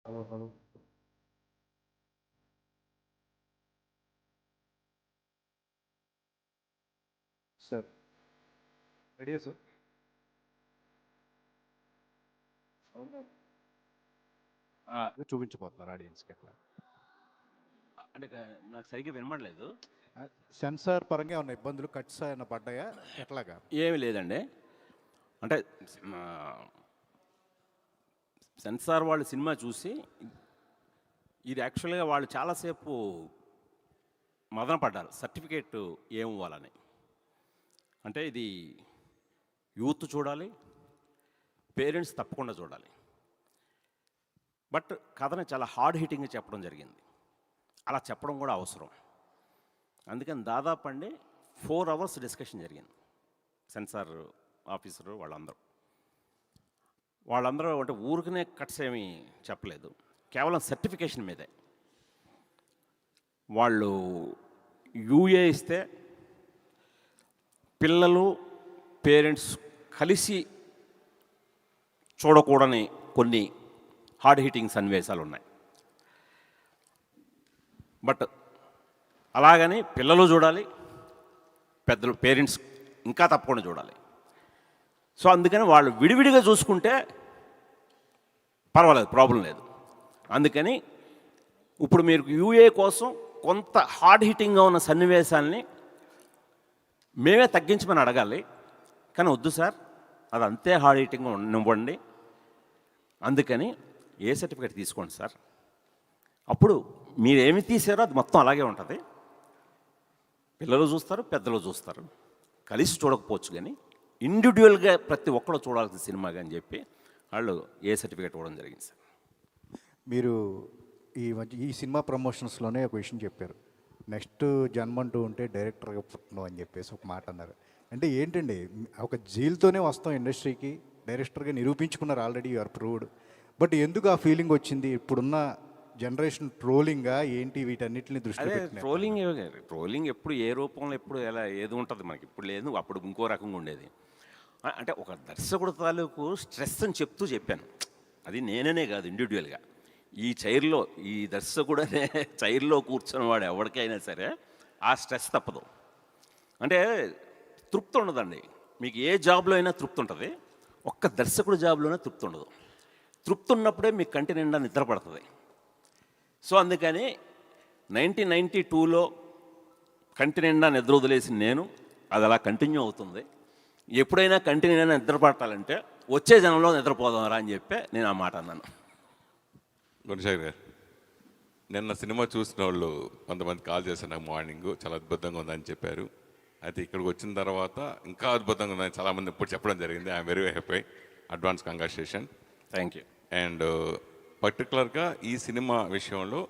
Hello hello sir రెడీయా sir? చూపించబోతున్నారు ఆడియన్స్కి ఎట్లా అంటే నాకు సరిగ్గా వినపడలేదు. సెన్సార్ పరంగా ఏమన్నా ఇబ్బందులు కట్స్ ఏమైనా పడ్డాయా ఎట్లాగా? ఏమీ లేదండి. అంటే సెన్సార్ వాళ్ళు సినిమా చూసి ఇది యాక్చువల్గా వాళ్ళు చాలాసేపు మదన పడ్డారు సర్టిఫికేట్ ఏమి ఇవ్వాలని. అంటే ఇది యూత్ చూడాలి, పేరెంట్స్ తప్పకుండా చూడాలి. బట్ కథని చాలా హార్డ్ హిట్టింగ్గా చెప్పడం జరిగింది. అలా చెప్పడం కూడా అవసరం. అందుకని దాదాపు అండి 4 hours డిస్కషన్ జరిగింది. సెన్సార్ ఆఫీసరు వాళ్ళందరూ అంటే ఊరికనే కట్స్ ఏమీ చెప్పలేదు, కేవలం సర్టిఫికేషన్ మీదే. వాళ్ళు యూఏ ఇస్తే పిల్లలు పేరెంట్స్ కలిసి చూడకూడని కొన్ని హార్డ్ హిట్టింగ్ సన్నివేశాలు ఉన్నాయి. బట్ అలాగని పిల్లలు చూడాలి, పెద్దలు పేరెంట్స్ ఇంకా తప్పకుండా చూడాలి. సో అందుకని వాళ్ళు విడివిడిగా చూసుకుంటే పర్వాలేదు, ప్రాబ్లం లేదు. అందుకని ఇప్పుడు మీరు యూఏ కోసం కొంత హార్డ్ హిట్టింగ్గా ఉన్న సన్నివేశాల్ని మేమే తగ్గించమని అడగాలి. కానీ వద్దు సార్, అది అంతే హార్డ్ హిట్టింగ్గా ఇవ్వండి. అందుకని ఏ సర్టిఫికేట్ తీసుకోండి సార్, అప్పుడు మీరు ఏమి తీసారో అది మొత్తం అలాగే ఉంటుంది. పిల్లలు చూస్తారు, పెద్దలు చూస్తారు, కలిసి చూడకపోవచ్చు. కానీ ఇండివిజువల్గా ప్రతి ఒక్కరు చూడాల్సిన సినిమా అని చెప్పి వాళ్ళు ఏ సర్టిఫికేట్ ఇవ్వడం జరిగింది సార్. మీరు ఈ సినిమా ప్రమోషన్స్లోనే ఒక విషయం చెప్పారు, నెక్స్ట్ జన్మంటూ ఉంటే డైరెక్టర్గా పుట్టను అని చెప్పేసి ఒక మాట అన్నారు. అంటే ఏంటండి, ఒక జీల్తోనే వస్తాం ఇండస్ట్రీకి, డైరెక్టర్గా నిరూపించుకున్నారు, already you are proved. But ఎందుకు ఆ ఫీలింగ్ వచ్చింది? ఇప్పుడున్న జనరేషన్ ట్రోలింగ్గా ఏంటి, వీటన్నిటిని దృష్టి పెట్టిన ట్రోలింగ్ ఎప్పుడు ఏ రూపంలో ఎప్పుడు ఎలా ఏది ఉంటుంది మనకి ఇప్పుడు లేదు, అప్పుడు ఇంకో రకంగా ఉండేది. అంటే ఒక దర్శకుడు తాలూకు స్ట్రెస్ అని చెప్తూ చెప్పాను. అది నేననే కాదు, ఇండివిజువల్గా ఈ చైర్లో ఈ దర్శకుడు అనే చైర్లో కూర్చున్న వాడు ఎవరికైనా సరే ఆ స్ట్రెస్ తప్పదు. అంటే తృప్తి ఉండదండి. మీకు ఏ జాబ్లో అయినా తృప్తి ఉంటుంది, ఒక్క దర్శకుడు జాబ్లోనే తృప్తి ఉండదు. తృప్తి ఉన్నప్పుడే మీకు కంటి నిండా నిద్ర పడుతుంది. సో అందుకని 1992లో కంటి నిండా నిద్ర వదిలేసి నేను అది అలా కంటిన్యూ అవుతుంది. ఎప్పుడైనా కంటి నిండా నిద్ర పట్టాలంటే వచ్చే జనంలో నిద్రపోదాంరా అని చెప్పి నేను ఆ మాట అన్నాను. గుణశేఖర్ గారు, నిన్న సినిమా చూసిన వాళ్ళు కొంతమంది కాల్ చేశారు నాకు మార్నింగ్, చాలా అద్భుతంగా ఉందని చెప్పారు. అయితే ఇక్కడికి వచ్చిన తర్వాత ఇంకా అద్భుతంగా ఉందని చాలామంది ఇప్పుడు చెప్పడం జరిగింది. I'm very happy. Advance congratulation. Thank you. And పర్టికులర్గా ఈ సినిమా విషయంలో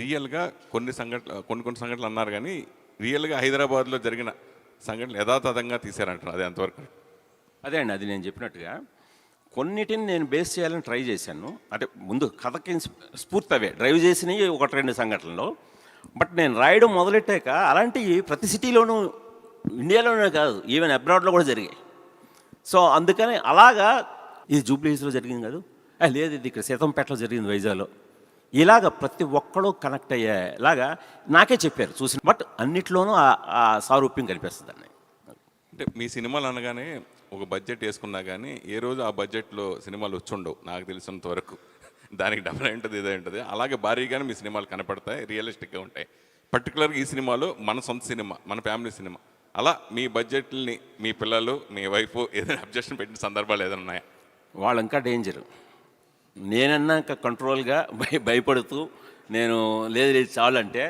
రియల్గా కొన్ని సంఘటనలు అన్నారు, కానీ రియల్గా హైదరాబాద్లో జరిగిన సంఘటనలు యథాతథంగా తీశారంటారు. అది ఎంతవరకు? అదే అండి, అది నేను చెప్పినట్టుగా కొన్నిటిని నేను బేస్ చేయాలని ట్రై చేశాను. అంటే ముందు కథకి స్ఫూర్తి అవే డ్రైవ్ చేసినవి 1-2 సంఘటనలు. బట్ నేను రాయడం మొదలెట్టాక అలాంటివి ప్రతి సిటీలోనూ, ఇండియాలోనే కాదు, ఈవెన్ అబ్రాడ్లో కూడా జరిగాయి. సో అందుకని అలాగా ఇది జూబ్లీ హిల్స్లో జరిగింది కాదు, లేదు ఇది ఇక్కడ సీతంపేటలో జరిగింది, వైజాగ్లో, ఇలాగ ప్రతి ఒక్కడూ కనెక్ట్ అయ్యేలాగా నాకే చెప్పారు చూసి. బట్ అన్నిట్లోనూ ఆ సారూప్యం కనిపిస్తుందండి. అంటే మీ సినిమాలు అనగానే ఒక బడ్జెట్ వేసుకున్నా కానీ ఏ రోజు ఆ బడ్జెట్లో సినిమాలు వచ్చుండవు నాకు తెలిసినంత వరకు. దానికి డబల్ ఉంటుంది, ఇదే ఉంటుంది. అలాగే భారీగానే మీ సినిమాలు కనపడతాయి, రియలిస్టిక్గా ఉంటాయి. పర్టికులర్గా ఈ సినిమాలో మన సొంత సినిమా, మన ఫ్యామిలీ సినిమా. అలా మీ బడ్జెట్ని మీ పిల్లలు మీ వైఫ్ ఏదైనా అబ్జెక్షన్ పెట్టిన సందర్భాలు ఏదైనా ఉన్నాయా? వాళ్ళు ఇంకా డేంజరు. నేనన్నా ఇంకా కంట్రోల్గా భయపడుతూ నేను లేదు చాలు అంటే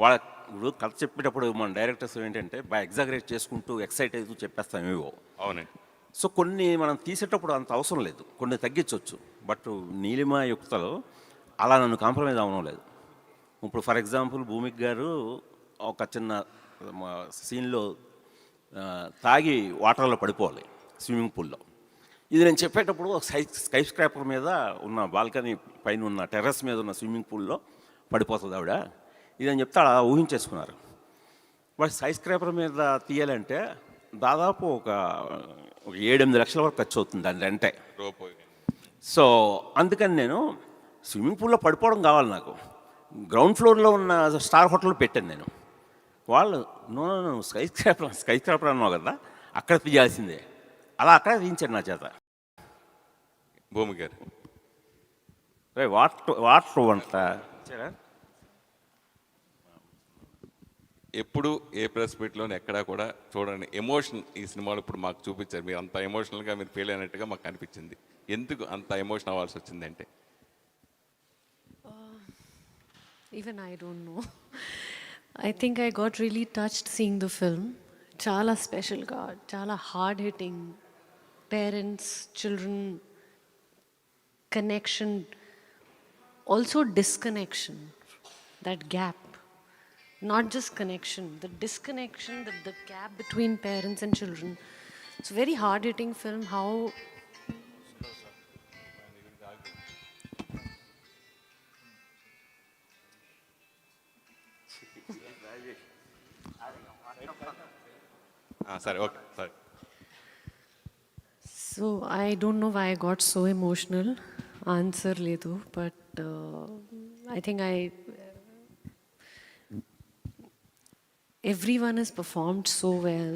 వాళ్ళ ఇప్పుడు కథ చెప్పేటప్పుడు మన డైరెక్టర్స్ ఏంటంటే బాగా ఎగ్జాగరేట్ చేసుకుంటూ ఎక్సైట్ అవుతూ చెప్పేస్తాం ఏవో. అవునండి. సో కొన్ని మనం తీసేటప్పుడు అంత అవసరం లేదు, కొన్ని తగ్గించవచ్చు. బట్ నీలిమ యుక్తలో అలా నన్ను కాంప్రమైజ్ అవ్వడం లేదు. ఇప్పుడు ఫర్ ఎగ్జాంపుల్ భూమిక్ గారు ఒక చిన్న సీన్లో తాగి వాటర్లో పడిపోవాలి స్విమ్మింగ్ పూల్లో. ఇది నేను చెప్పేటప్పుడు స్కై స్క్రాపర్ మీద ఉన్న బాల్కనీ పైన ఉన్న టెర్రస్ మీద ఉన్న స్విమ్మింగ్ పూల్లో పడిపోతుంది ఆవిడ. ఇదని చెప్తే అలా ఊహించేసుకున్నారు. బట్ స్కై స్క్రాపర్ మీద తీయాలంటే దాదాపు ఒక 7-8 లక్షల వరకు ఖర్చు అవుతుంది దాని రెంటే. రోప్. సో అందుకని నేను స్విమ్మింగ్ పూల్లో పడిపోవడం కావాలి నాకు. గ్రౌండ్ ఫ్లోర్లో ఉన్న స్టార్ హోటల్లో పెట్టాను నేను. వాళ్ళు నో స్కై స్క్రాపర్ అన్నావు కదా, అక్కడ తీయాల్సిందే. అలా అక్కడ తీయించాడు నా చేత. భూమి గారు వాటర్ వంట ఎప్పుడు ఏ ప్రెస్ మీట్లోనే ఎక్కడా కూడా చూడండి ఎమోషన్ ఈ సినిమాలో ఇప్పుడు మాకు చూపించారు. మీరు అంత ఎమోషనల్గా మీరు ఫీల్ అయినట్టుగా మాకు అనిపించింది. ఎందుకు అంత ఎమోషన్ అవ్వాల్సి వచ్చిందంటే? Even I don't know. I think I got really touched seeing the film. Chala special ga, chala hard hitting. Parents, children, connection, also disconnection, that gap. Not just connection, the disconnection, the gap between parents and children. It's a very hard hitting film. How సరే, okay, సరే. So I don't know why I got so emotional. Answer ledu, but I think everyone has performed so well,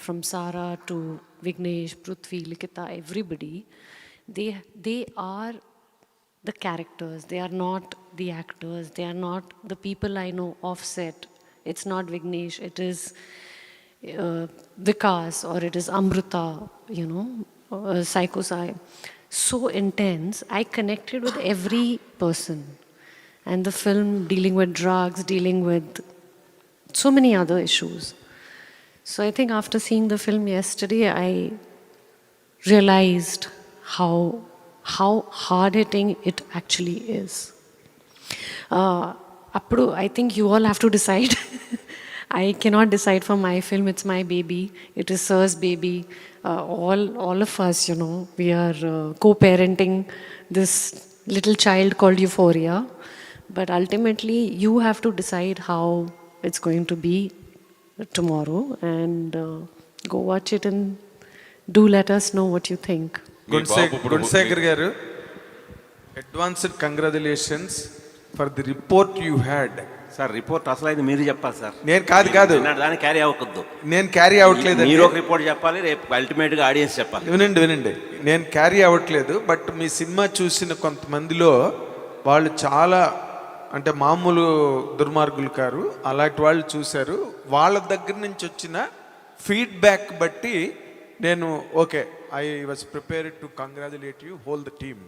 from Sara to Vignesh, Prithvi, Likita, everybody. They are the characters. They are not the actors. They are not the people I know off set. It's not Vignesh. It is Vikas, or it is Amrita, Psycho Sai. So intense. I connected with every person. And the film dealing with drugs, dealing with so many other issues. So I think after seeing the film yesterday, I realized how hard-hitting it actually is. Appudu, I think you all have to decide. I cannot decide for my film. It's my baby. It is Sir's baby. All of us, we are co-parenting this little child called Euphoria. But ultimately, you have to decide how it's going to be tomorrow, and go watch it and do let us know what you think. Gunsekhar garu, advanced congratulations for the report you had. Sir report అసలు అయితే మీరు చెప్పాలి sir. నేను కాదు దాన్ని carry అవ్వకూడదు. నేను carry అవ్వట్లేదు. మీరు ఒక రిపోర్ట్ చెప్పాలి, రేపు అల్టిమేట్గా ఆడియన్స్ చెప్పాలి. వినండి, నేను క్యారీ అవ్వట్లేదు. బట్ మీ సినిమా చూసిన కొంతమందిలో వాళ్ళు చాలా, అంటే మామూలు దుర్మార్గులు కారు, అలాంటి వాళ్ళు చూశారు. వాళ్ళ దగ్గర నుంచి వచ్చిన ఫీడ్బ్యాక్ బట్టి నేను okay, I was prepared to congratulate you whole the team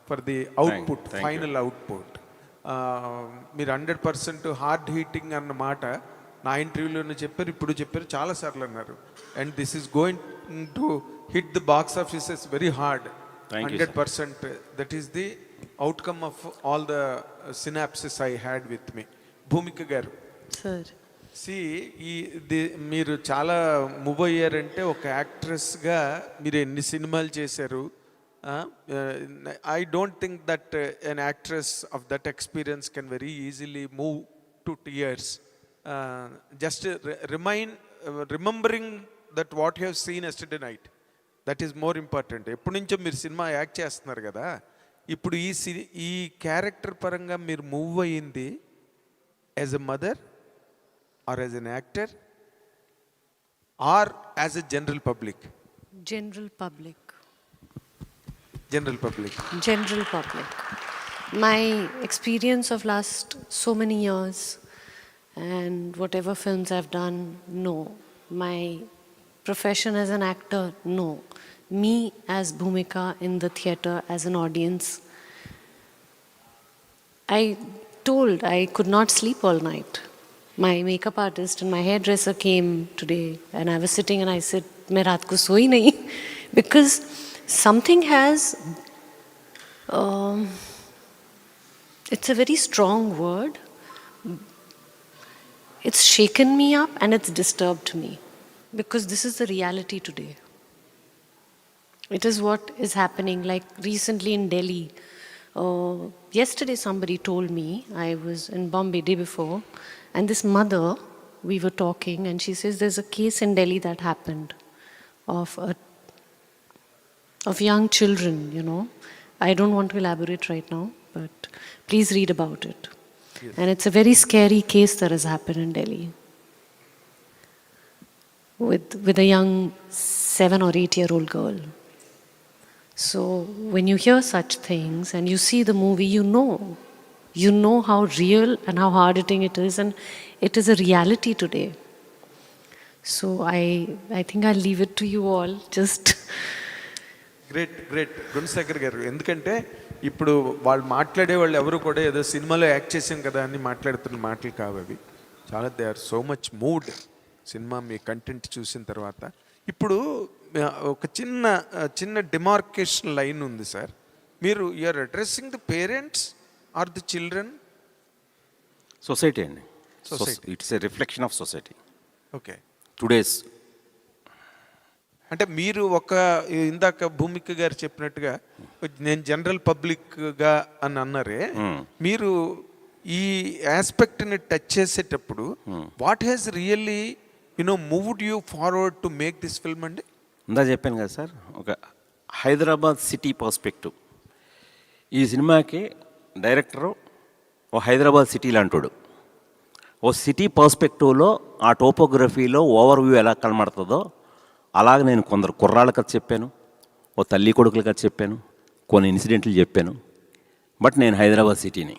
for the output, final output. మీరు 100% హార్డ్ హీటింగ్ అన్న మాట నా ఇంటర్వ్యూలోనే చెప్పారు, ఇప్పుడు చెప్పారు, చాలాసార్లు అన్నారు. And this is going to hit the box offices very hard. 100%. That is the outcome of all the synopsis I had with me. Bhumika గారు, సార్, మీరు చాలా మూవ్ అయ్యారంటే ఒక యాక్ట్రెస్గా మీరు ఎన్ని సినిమాలు చేశారు. I don't think that an actress of that experience can very easily move to tears. Just remembering that what you have seen yesterday night, that is more important. ఎప్పటి నుంచో మీరు సినిమా యాక్ట్ చేస్తున్నారు కదా, ఇప్పుడు ఈ క్యారెక్టర్ పరంగా మీరు move అయ్యింది as a mother, or as an actor, or as a general public? general public. General public. My experience of last so many years and whatever films I've done, no. My profession as an actor, no. Me as Bhumika in the theatre as an audience, I could not sleep all night. My makeup artist and my hairdresser came today, and I was sitting and I said, "मैं रात को सोई नहीं," because something has, it's a very strong word. It's shaken me up and it's disturbed me, because this is the reality today. It is what is happening. Like recently in Delhi, yesterday somebody told me, I was in Bombay day before, and this mother, we were talking, and she says there's a case in Delhi that happened of young children, I don't want to elaborate right now, but please read about it. And it's a very scary case that has happened in Delhi with a young 7 or 8-year-old girl. So when you hear such things and you see the movie, you know how real and how hard-hitting it is, and it is a reality today. So I think I'll leave it to you all. Just great Gunasekhar గారు, ఎందుకంటే ఇప్పుడు వాళ్ళు మాట్లాడే వాళ్ళు ఎవరు కూడా ఏదో సినిమాలో యాక్ట్ చేసాం కదా అని మాట్లాడుతున్న మాటలు కావు అవి. చాలా they are so much moved cinema మీ కంటెంట్ చూసిన తర్వాత. ఇప్పుడు ఒక చిన్న డిమార్కేషన్ లైన్ ఉంది సార్. మీరు you're addressing the parents or the children? Society అండి. Society. It's a reflection of society okay. Today's. అంటే మీరు ఇందాక భూమిక గారు చెప్పినట్టుగా నేను జనరల్ పబ్లిక్గా అని అన్నారే, మీరు ఈ ఆస్పెక్ట్ని టచ్ చేసేటప్పుడు what has really moved you forward to make this film అండి? ఇందా చెప్పాను కదా సార్, ఒక హైదరాబాద్ సిటీ పర్స్పెక్టివ్. ఈ సినిమాకి డైరెక్టరు ఓ హైదరాబాద్ సిటీ లాంటోడు. ఓ సిటీ పర్స్పెక్టివ్లో ఆ టోపోగ్రఫీలో ఓవర్వ్యూ ఎలా కనబడుతుందో అలాగే నేను కొందరు కుర్రాళ్ళ కథ చెప్పాను, ఓ తల్లి కొడుకుల కథ చెప్పాను, కొన్ని ఇన్సిడెంట్లు చెప్పాను. బట్ నేను హైదరాబాద్ సిటీని.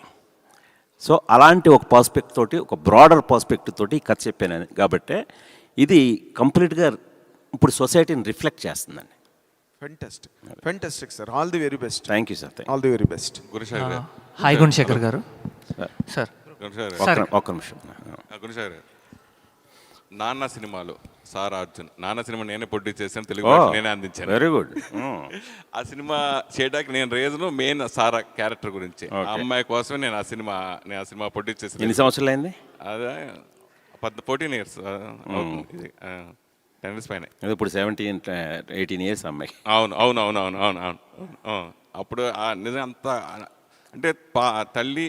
సో అలాంటి ఒక పర్స్పెక్ట్ తోటి, ఒక బ్రాడర్ పర్స్పెక్టివ్ తోటి కథ చెప్పాను. కాబట్టి ఇది కంప్లీట్గా ఇప్పుడు సొసైటీని రిఫ్లెక్ట్ చేస్తుందండి. Fantastic sir. All the very best. Thank you sir. All the very best. Gunasekhar గారు. హాయ్ గుణశేఖర్ గారు. సార్ ఒక్క నిమిషం. గుణశేఖర్ గారు, నాన్న సినిమాలో సార్ అర్జున్, నాన్న సినిమా నేనే ప్రొడ్యూస్ చేశాను, తెలుగు భాష నేనే అందించాను. Very good. ఆ సినిమా చేయడానికి నేను రీజను మెయిన్ సారా క్యారెక్టర్ గురించి. ఆ అమ్మాయి కోసమే నేను ఆ సినిమా ప్రొడ్యూస్ చేశాను. ఎన్ని సంవత్సరాలు అయింది? అదే 14 years అవుతుంది. 10 years పైన. ఇప్పుడు 17-18 years అమ్మాయి. అవును. అప్పుడు నిజం అంతా అంటే తల్లి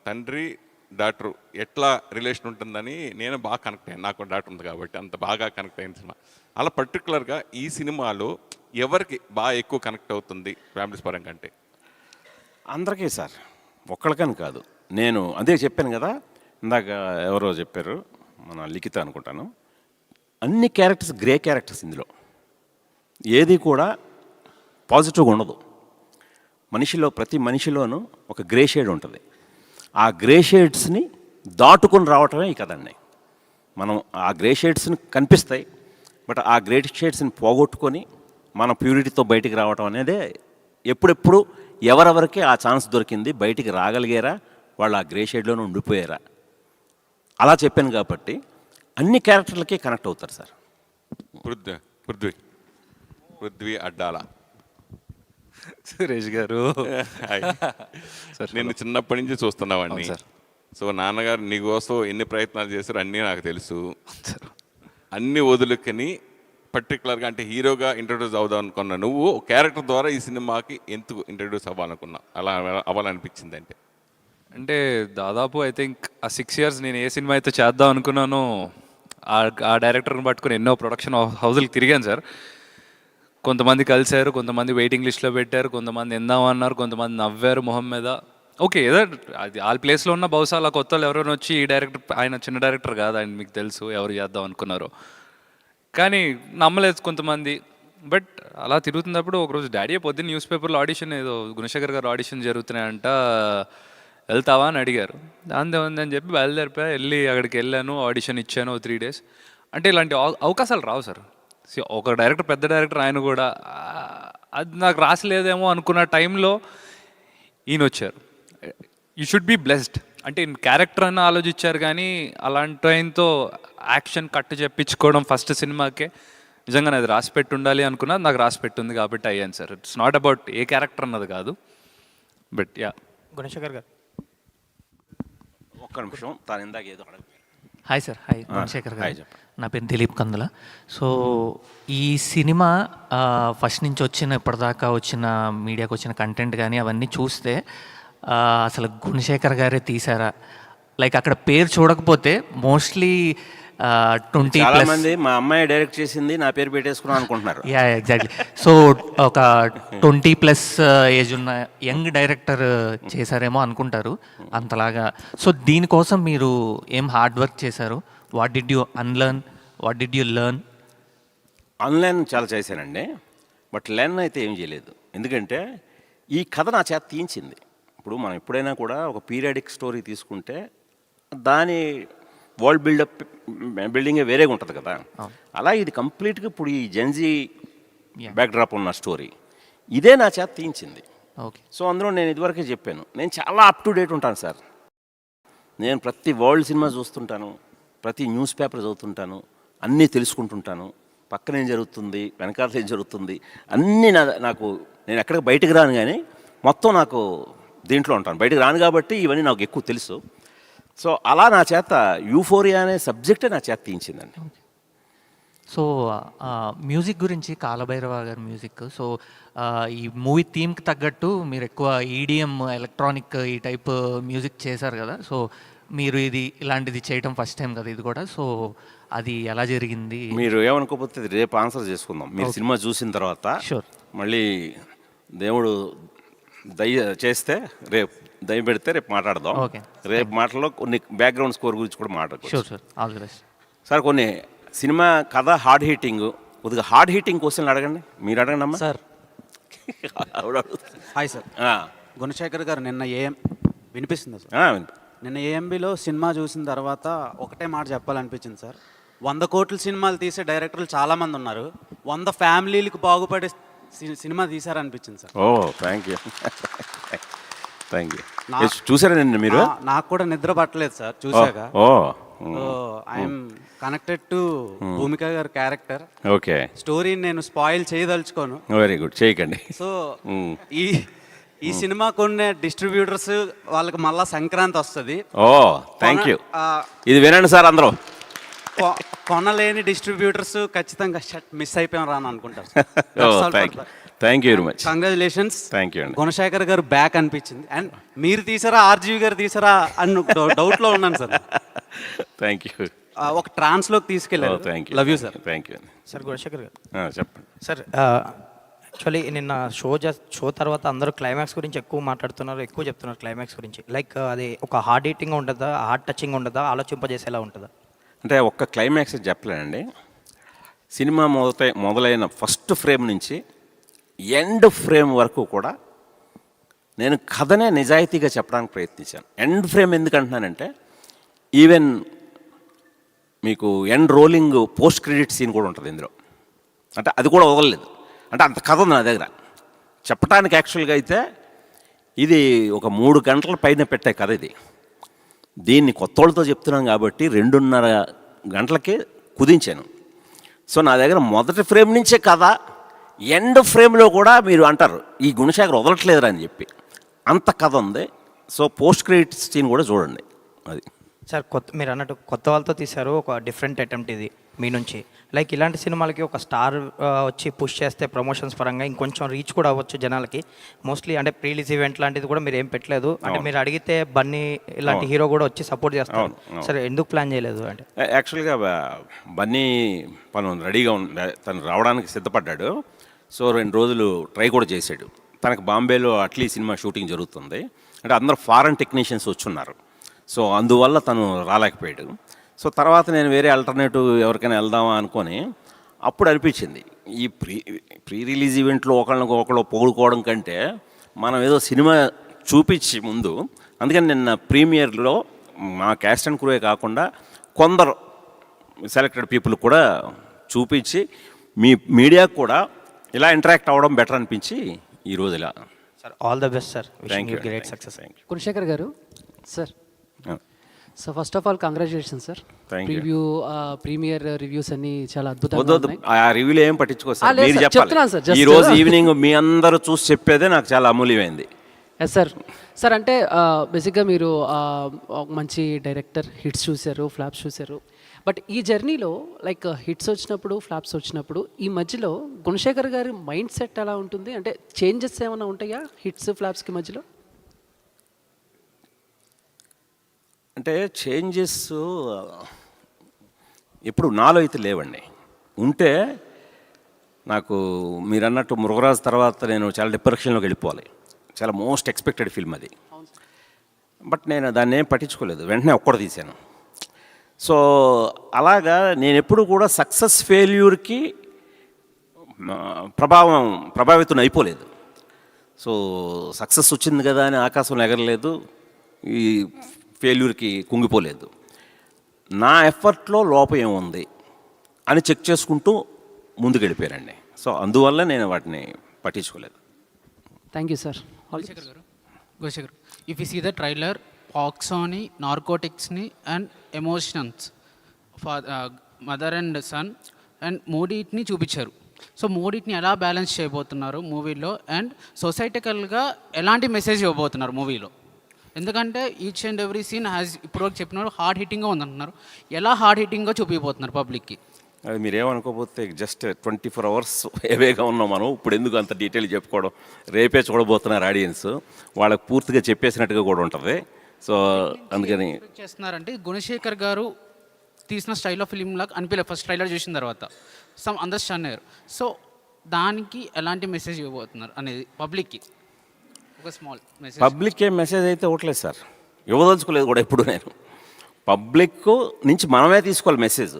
తండ్రి డాక్టర్ ఎట్లా రిలేషన్ ఉంటుందని నేను బాగా కనెక్ట్ అయ్యాను. నాకు డాక్టర్ ఉంది కాబట్టి అంత బాగా కనెక్ట్ అయిన సినిమా. అలా పర్టికులర్గా ఈ సినిమాలో ఎవరికి బాగా ఎక్కువ కనెక్ట్ అవుతుంది ఫ్యామిలీస్ పరంగా అంటే? అందరికీ సార్, ఒక్కళ్ళకని కాదు. నేను అదే చెప్పాను కదా ఇందాక, ఎవరో చెప్పారు, మన లిఖిత అనుకుంటాను. అన్ని క్యారెక్టర్స్ గ్రే క్యారెక్టర్స్ ఇందులో. ఏది కూడా పాజిటివ్గా ఉండదు. ప్రతి మనిషిలోనూ ఒక గ్రే షేడ్ ఉంటుంది. ఆ గ్రే షేడ్స్ని దాటుకొని రావటమే ఈ కథండి. మనం ఆ గ్రే షేడ్స్ని కనిపిస్తాయి, బట్ ఆ గ్రే షేడ్స్ని పోగొట్టుకొని మన ప్యూరిటీతో బయటికి రావటం అనేదే. ఎప్పుడెప్పుడు ఎవరెవరికి ఆ ఛాన్స్ దొరికింది, బయటికి రాగలిగారా, వాళ్ళు ఆ గ్రే షేడ్లోనే ఉండిపోయారా, అలా చెప్పాను కాబట్టి అన్ని క్యారెక్టర్లకి కనెక్ట్ అవుతారు సార్. పృథ్వీ అడ్డాల సురేష్ గారు. నేను చిన్నప్పటి నుంచి చూస్తున్నామండి. సో నాన్నగారు నీకోసం ఎన్ని ప్రయత్నాలు చేశారు అన్నీ నాకు తెలుసు. అన్ని వదులుకొని పర్టికులర్గా అంటే హీరోగా ఇంట్రడ్యూస్ అవుదాం అనుకున్నా నువ్వు క్యారెక్టర్ ద్వారా ఈ సినిమాకి ఎందుకు ఇంట్రడ్యూస్ అవ్వాలనుకున్నా, అలా అవ్వాలనిపించింది అంటే దాదాపు ఐ థింక్ ఆ 6 years నేను ఏ సినిమా అయితే చేద్దాం అనుకున్నానో ఆ డైరెక్టర్ని పట్టుకుని ఎన్నో ప్రొడక్షన్ హౌజులకు తిరిగాను సార్. కొంతమంది కలిశారు, కొంతమంది వెయిటింగ్ లిస్ట్లో పెట్టారు, కొంతమంది ఎందామన్నారు, కొంతమంది నవ్వారు మొహం మీద. ఓకే, ఏదో అది వాళ్ళ ప్లేస్లో ఉన్న బహుశా అలా కొత్త వాళ్ళు ఎవరైనా వచ్చి ఈ డైరెక్టర్, ఆయన చిన్న డైరెక్టర్ కాదు, ఆయన మీకు తెలుసు ఎవరు చేద్దాం అనుకున్నారో, కానీ నమ్మలేదు కొంతమంది. బట్ అలా తిరుగుతున్నప్పుడు ఒకరోజు డాడీ పొద్దున్న న్యూస్ పేపర్లో ఆడిషన్, ఏదో గుణశేఖర్ గారు ఆడిషన్ జరుగుతున్నాయంట, వెళ్తావా అని అడిగారు. దాంతో ఉందని చెప్పి బయలుదేరిపోయా. అక్కడికి వెళ్ళాను, ఆడిషన్ ఇచ్చాను 3 days. అంటే ఇలాంటి అవకాశాలు రావు సార్. ఒక డైరెక్టర్, పెద్ద డైరెక్టర్, ఆయన కూడా అది నాకు రాసలేదేమో అనుకున్న టైంలో ఈయన వచ్చారు. You should be blessed. అంటే క్యారెక్టర్ అని ఆలోచించారు, కానీ అలాంటి ఆయనతో యాక్షన్ కట్ చెప్పించుకోవడం ఫస్ట్ సినిమాకే నిజంగా అది రాసి పెట్టి ఉండాలి అనుకున్నది నాకు రాసి పెట్టుంది కాబట్టి అయ్యాను sir. It's not about a character అన్నది కాదు. But yeah. గుణశేఖర్ గారు. ఒక్క నిమిషం, తాను ఇందాక ఏదో అడగ. Hi sir. హాయ్ గుణశేఖర్ గారు. చెప్పండి. నా పేరు దిలీప్ కందుల. సో ఈ సినిమా ఫస్ట్ నుంచి ఇప్పటిదాకా వచ్చిన మీడియాకి వచ్చిన కంటెంట్ కానీ అవన్నీ చూస్తే అసలు గుణశేఖర్ గారే తీసారా? లైక్ అక్కడ పేరు చూడకపోతే మోస్ట్లీ 20 చాలా ప్లస్ మంది మా అమ్మాయి డైరెక్ట్ చేసింది నా పేరు పెట్టేసుకున్నాం అనుకుంటున్నారు. Yeah exactly. సో ఒక 20 ప్లస్ ఏజ్ ఉన్న యంగ్ డైరెక్టర్ చేశారేమో అనుకుంటారు అంతలాగా. సో దీనికోసం మీరు ఏం హార్డ్ వర్క్ చేశారు? What did you unlearn, what did you learn? Online చాలా చేశానండి, బట్ లెర్న్ అయితే ఏం చేయలేదు. ఎందుకంటే ఈ కథ నా చేత తీయించింది. ఇప్పుడు మనం ఎప్పుడైనా కూడా ఒక పీరియాడిక్ స్టోరీ తీసుకుంటే దాని వరల్డ్ బిల్డింగే వేరేగా ఉంటుంది కదా. అలా ఇది కంప్లీట్గా ఇప్పుడు ఈ జెన్జీ బ్యాక్డ్రాప్ ఉన్న స్టోరీ ఇదే నా చేత తీయించింది. ఓకే. సో అందులో నేను ఇదివరకే చెప్పాను, నేను చాలా అప్ టు డేట్ ఉంటాను సార్. నేను ప్రతి వరల్డ్ సినిమా చూస్తుంటాను, ప్రతి న్యూస్ పేపర్ చదువుతుంటాను, అన్నీ తెలుసుకుంటుంటాను. పక్కన ఏం జరుగుతుంది, వెనకాల ఏం జరుగుతుంది, అన్నీ నాకు నేను ఎక్కడికి బయటకు రాను, కానీ మొత్తం నాకు దీంట్లో ఉంటాను. బయటకు రాను కాబట్టి ఇవన్నీ నాకు ఎక్కువ తెలుసు. సో అలా నా చేత యూఫోరియా అనే సబ్జెక్టే నా చేత తీయించిందండి. సో మ్యూజిక్ గురించి, కాలభైరవ గారి మ్యూజిక్. సో ఈ మూవీ థీమ్కి తగ్గట్టు మీరు ఎక్కువ ఈడిఎం, ఎలక్ట్రానిక్ ఈ టైప్ మ్యూజిక్ చేశారు కదా. సో మీరు ఇలాంటిది చేయటం ఫస్ట్ టైం కదా ఇది కూడా. సో అది ఎలా జరిగింది? మీరు ఏమనుకోకపోతే రేపు ఆన్సర్ చేసుకుందాం. మీరు సినిమా చూసిన తర్వాత షూర్. మళ్ళీ దేవుడు చేస్తే రేపు దయ పెడితే రేపు మాట్లాడదాం. ఓకే. రేపు మాటల్లో కొన్ని బ్యాక్గ్రౌండ్ స్కోర్ గురించి కూడా మాట్లాడుకోవచ్చు. Sure sir, all the best. Sir కొన్ని సినిమా కథ హార్డ్ హీటింగ్, కొద్దిగా హార్డ్ హీటింగ్ క్వశ్చన్లు అడగండి. మీరు అడగండి అమ్మా. సార్ ఆవిడ అడుగుతుంది. Hi sir. గుణశేఖర్ గారు నిన్న వినిపిస్తుందా సార్? వినిపి నిన్న ఏఎంబిలో సినిమా చూసిన తర్వాత ఒకటే మాట చెప్పాలనిపించింది సార్. 100 కోట్ల సినిమాలు తీసే డైరెక్టర్లు చాలామంది ఉన్నారు, 100 ఫ్యామిలీలకు బాగుపడే సినిమా తీశారనిపించింది sir. Oh thank you thank you. చూసారా నిన్న మీరు? నాకు కూడా నిద్ర పట్టలేదు సార్ చూశాక. Oh I'm connected to Bhumika గారి క్యారెక్టర్. ఓకే. స్టోరీని నేను స్పాయిల్ చేయదలుచుకోను. వెరీ గుడ్, చేయకండి. సో ఈ సినిమా కొన్ని డిస్ట్రిబ్యూటర్స్ వాళ్ళకి మళ్ళా సంక్రాంతి వస్తుంది. Oh thank you. ఇది వినండి సార్ అందరూ. కొనలేని డిస్ట్రిబ్యూటర్స్ ఖచ్చితంగా మిస్ అయిపోయాం రాను అనుకుంటారు. Thank you very much. Congratulations. Thank you అండి. గుణశేఖర్ గారు బ్యాక్ అనిపించింది. అండ్ మీరు తీసారా ఆర్జీవి గారు తీసారా అని డౌట్లో ఉన్నాను సార్. Thank you. ఒక ట్రాన్స్లోకి తీసుకెళ్ళారు. Thank you. Love you sir. Thank you. Sir Gunasekhar గారు చెప్పండి సార్. యాక్చువల్లీ నిన్న షో తర్వాత అందరూ క్లైమాక్స్ గురించి ఎక్కువ మాట్లాడుతున్నారు, ఎక్కువ చెప్తున్నారు క్లైమాక్స్ గురించి. లైక్ అది ఒక హార్డ్ హీటింగ్ ఉంటుందా, హార్డ్ టచింగ్ ఉంటుందా, ఆలోచింపజేసేలా ఉంటుందా? అంటే ఒక్క క్లైమాక్స్ చెప్పలేనండి. సినిమా మొదలైన ఫస్ట్ ఫ్రేమ్ నుంచి ఎండ్ ఫ్రేమ్ వరకు కూడా నేను కథనే నిజాయితీగా చెప్పడానికి ప్రయత్నించాను. ఎండ్ ఫ్రేమ్ ఎందుకు అంటున్నానంటే ఈవెన్ మీకు end rolling post credit scene కూడా ఉంటుంది ఇందులో. అంటే అది కూడా వదలలేదు. అంటే అంత కథ ఉంది నా దగ్గర చెప్పడానికి. యాక్చువల్గా అయితే ఇది ఒక 3 గంటల పైన పెట్టే కథ ఇది. దీన్ని కొత్త వాళ్ళతో చెప్తున్నాం కాబట్టి 2.5 గంటలకే కుదించాను. సో నా దగ్గర మొదటి ఫ్రేమ్ నుంచే కథ, ఎండ్ ఫ్రేమ్లో కూడా మీరు అంటారు ఈ గుణశేఖర్ వదలట్లేదురా అని చెప్పి అంత కథ ఉంది. సో పోస్ట్ క్రెడిట్ సీన్ కూడా చూడండి. అది సార్ మీరు అన్నట్టు కొత్త వాళ్ళతో తీశారు, ఒక డిఫరెంట్ అటెంప్ట్ ఇది మీ నుంచి. లైక్ ఇలాంటి సినిమాలకి ఒక స్టార్ వచ్చి పుష్ చేస్తే ప్రమోషన్స్ పరంగా ఇంకొంచెం రీచ్ కూడా అవ్వచ్చు జనాలకి. మోస్ట్లీ అంటే ప్రీలీజ్ ఈవెంట్ లాంటిది కూడా మీరు ఏం పెట్టలేదు. అంటే మీరు అడిగితే బన్నీ ఇలాంటి హీరో కూడా వచ్చి సపోర్ట్ చేస్తారు. సరే ఎందుకు ప్లాన్ చేయలేదు అంటే? యాక్చువల్గా బన్నీ తను రెడీగా తను రావడానికి సిద్ధపడ్డాడు. సో 2 రోజులు ట్రై కూడా చేశాడు. తనకు బాంబేలో అట్లీ సినిమా షూటింగ్ జరుగుతుంది. అంటే అందరూ ఫారెన్ టెక్నీషియన్స్ వచ్చున్నారు. సో అందువల్ల తను రాలేకపోయాడు. సో తర్వాత నేను వేరే ఆల్టర్నేటివ్ ఎవరికైనా వెళ్దామా అనుకొని అప్పుడు అనిపించింది ఈ ప్రీ రిలీజ్ ఈవెంట్లో ఒకళ్ళు పొగుడుకోవడం కంటే మనం ఏదో సినిమా చూపించి ముందు, అందుకని నిన్న ప్రీమియర్లో మా క్యాస్ట్ అండ్ క్రూయే కాకుండా కొందరు సెలెక్టెడ్ పీపుల్ కూడా చూపించి మీ మీడియాకు కూడా ఇలా ఇంటరాక్ట్ అవ్వడం బెటర్ అనిపించి ఈరోజు ఇలా. Sir all the best sir. Thank you. Great success. Gunasekhar గారు sir. So first of all congratulation sir. Premiere reviews అన్ని చాలా అద్భుతంగా ఉన్నాయి. ఆ రివ్యూలు ఏం పట్టించుకో సార్, లేదు మీరు సార్, చెప్పాలి. చెప్తున్నాను సార్, just ఈ రోజు ఈవినింగ్ మీ అందరూ చూసి చెప్పేదే నాకు చాలా అమూల్యమైంది. Yes sir. సార్ అంటే బేసిక్గా మీరు మంచి డైరెక్టర్, హిట్స్ చూశారు, ఫ్లాప్స్ చూశారు. బట్ ఈ జర్నీలో లైక్ హిట్స్ వచ్చినప్పుడు, ఫ్లాప్స్ వచ్చినప్పుడు ఈ మధ్యలో గుణశేఖర్ గారి మైండ్ సెట్ ఎలా ఉంటుంది? అంటే చేంజెస్ ఏమైనా ఉంటాయా హిట్స్ ఫ్లాప్స్కి మధ్యలో? అంటే చేంజెస్ ఎప్పుడు నాలో అయితే లేవండి. ఉంటే నాకు మీరు అన్నట్టు మృగరాజు తర్వాత నేను చాలా డిప్రెషన్లోకి వెళ్ళిపోవాలి. చాలా మోస్ట్ ఎక్స్పెక్టెడ్ ఫిల్మ్ అది. బట్ నేను దాన్ని ఏం పట్టించుకోలేదు, వెంటనే ఒక్కడు తీశాను. సో అలాగా నేను ఎప్పుడు కూడా సక్సెస్ ఫెయిల్యూర్కి ప్రభావితం అయిపోలేదు. సో సక్సెస్ వచ్చింది కదా అని ఆకాశంలో ఎగరలేదు, ఈ ఫెయిల్యూర్కి కుంగిపోలేదు. నా ఎఫర్ట్లో లోపం ఏముంది అని చెక్ చేసుకుంటూ ముందుకు వెళ్ళిపోయారండి. సో అందువల్ల నేను వాటిని పట్టించుకోలేదు. Thank you sir. Goshekar, if you see the trailer, Oxoni, narcotics ni and emotions for mother and son and మూడింటిని చూపించారు. సో మూడింటిని ఎలా బ్యాలెన్స్ చేయబోతున్నారు మూవీలో అండ్ సొసైటికల్గా ఎలాంటి మెసేజ్ ఇవ్వబోతున్నారు మూవీలో? ఎందుకంటే each and every scene has ఇప్పటివరకు చెప్పినారు హార్డ్ హిట్టింగ్గా ఉందంటున్నారు. ఎలా హార్డ్ హిట్టింగ్గా చూపించబోతున్నారు పబ్లిక్కి? అది మీరేమనుకోకపోతే జస్ట్ 24 hours ఏవేగా ఉన్నాం మనం. ఇప్పుడు ఎందుకు అంత డీటెయిల్ చెప్పుకోవడం? రేపే చూడబోతున్నారు ఆడియన్స్, వాళ్ళకి పూర్తిగా చెప్పేసినట్టుగా కూడా ఉంటుంది. సో అందుకని చేస్తున్నారంటే గుణశేఖర్ గారు తీసిన స్టైల్ ఆఫ్ ఫిలిం లాగా అనిపించలేదు ఫస్ట్ ట్రైలర్ చూసిన తర్వాత. సమ్ అండర్స్టాండ్ అయ్యారు. సో దానికి ఎలాంటి మెసేజ్ ఇవ్వబోతున్నారు అనేది పబ్లిక్కి ఒక స్మాల్ మెసేజ్? పబ్లిక్ ఏం మెసేజ్ అయితే ఇవ్వట్లేదు సార్, ఇవ్వదలుచుకోలేదు కూడా ఎప్పుడు. నేను పబ్లిక్ నుంచి మనమే తీసుకోవాలి మెసేజ్.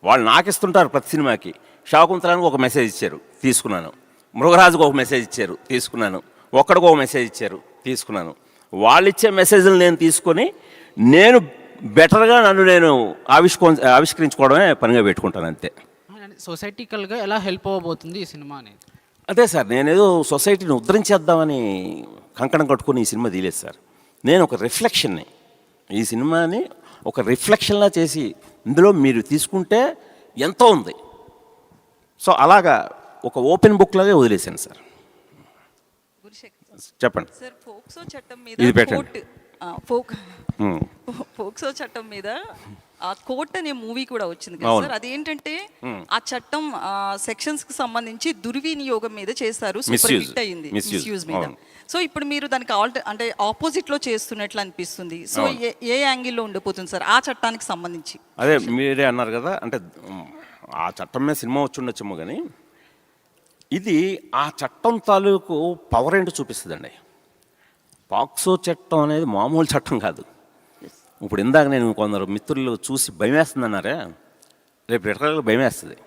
వాళ్ళు నాకు ఇస్తుంటారు ప్రతి సినిమాకి. శాకుంతలానికి ఒక మెసేజ్ ఇచ్చారు, తీసుకున్నాను. మృగరాజుకు ఒక మెసేజ్ ఇచ్చారు, తీసుకున్నాను. ఒక్కడికి ఒక మెసేజ్ ఇచ్చారు, తీసుకున్నాను. వాళ్ళు ఇచ్చే మెసేజ్లు నేను తీసుకొని నేను బెటర్గా నన్ను నేను ఆవిష్కరించుకోవడమే పనిగా పెట్టుకుంటాను, అంతే. సొసైటికల్గా ఎలా హెల్ప్ అవ్వబోతుంది ఈ సినిమా అనేది? అదే సార్, నేనేదో సొసైటీని ఉద్ధరించేద్దామని కంకణం కట్టుకుని ఈ సినిమా తీయలేదు సార్. నేను ఒక రిఫ్లెక్షన్ని, ఈ సినిమాని ఒక రిఫ్లెక్షన్లా చేసి ఇందులో మీరు తీసుకుంటే ఎంతో ఉంది. సో అలాగా ఒక ఓపెన్ బుక్ లాగే వదిలేశాను సార్. చెప్పండి సార్. ఫోక్సో చట్టం మీద ఇది పెట్టండి. ఫోక్సో చట్టం మీద ఆ కోర్ట్ అనే మూవీ కూడా వచ్చింది కదా సార్. అదేంటంటే ఆ చట్టం సెక్షన్స్ కి సంబంధించి దుర్వినియోగం మీద చేశారు, సూపర్ హిట్ అయింది, మిస్యూజ్ మీద. సో ఇప్పుడు మీరు దానికి అంటే ఆపోజిట్ లో చేస్తున్నట్లు అనిపిస్తుంది. సో ఏ యాంగిల్లో ఉండిపోతుంది సార్ ఆ చట్టానికి సంబంధించి? అదే మీరే అన్నారు కదా, అంటే ఆ చట్టం మీద సినిమా వచ్చి ఉండొచ్చేమో, కానీ ఇది ఆ చట్టం తాలూకు పవర్ ఏంటో చూపిస్తుందండి. పాక్సో చట్టం అనేది మామూలు చట్టం కాదు. ఇప్పుడు ఇందాక నేను కొందరు మిత్రులు చూసి భయం వేస్తుంది అన్నారే, రేపు రిటర్న్గా భయం వేస్తుంది.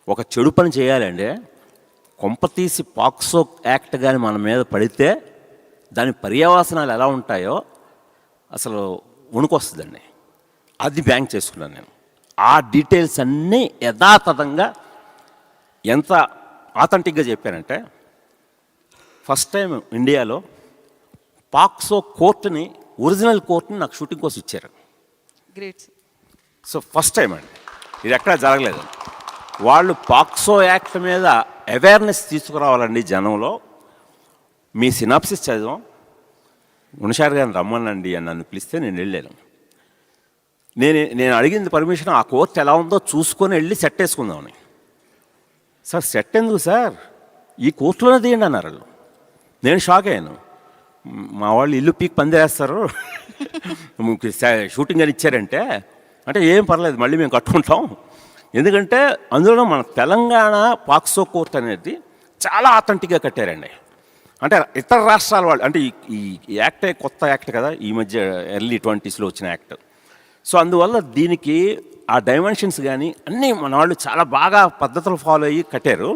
ఒక చెడు పని చేయాలంటే కొంపతీసి పాక్సో యాక్ట్ కానీ మన మీద పడితే దాని పర్యవసనాలు ఎలా ఉంటాయో అసలు వణుకొస్తుందండి. అది బ్యాంక్ చేసుకున్నాను నేను. ఆ డీటెయిల్స్ అన్నీ యథాతథంగా ఎంత ఆథెంటిక్గా చెప్పానంటే, ఫస్ట్ టైం ఇండియాలో పాక్సో కోర్టుని, ఒరిజినల్ కోర్టుని నాకు షూటింగ్ కోసం ఇచ్చారు. గ్రేట్. సో ఫస్ట్ టైం అండి, ఇది ఎక్కడా జరగలేదు. వాళ్ళు పాక్సో యాక్ట్ మీద అవేర్నెస్ తీసుకురావాలండి జనంలో. మీ సినాప్సిస్ చదివాం, గుణశాఖర్ గారిని రమ్మనండి అని నన్ను పిలిస్తే నేను వెళ్ళాను. నేను అడిగింది పర్మిషన్ ఆ కోర్టు ఎలా ఉందో చూసుకొని వెళ్ళి సెట్ వేసుకుందామని. సార్ సెట్ ఎందుకు సార్, ఈ కోర్టులోనే తీయండి అన్నారు వాళ్ళు. నేను షాక్ అయ్యాను. మా వాళ్ళు ఇల్లు పీక్ పందేస్తారు షూటింగ్ అని ఇచ్చారంటే, అంటే ఏం పర్లేదు మళ్ళీ మేము కట్టుకుంటాం. ఎందుకంటే అందులో మన తెలంగాణ పాక్సో కోర్ట్ అనేది చాలా ఆథెంటిక్గా కట్టారండి. అంటే ఇతర రాష్ట్రాల వాళ్ళు, అంటే ఈ యాక్టే కొత్త యాక్ట్ కదా, ఈ మధ్య ఎర్లీ 20s వచ్చిన యాక్ట్. సో అందువల్ల దీనికి ఆ డైమెన్షన్స్ కానీ అన్నీ మన వాళ్ళు చాలా బాగా పద్ధతులు ఫాలో అయ్యి కట్టారు.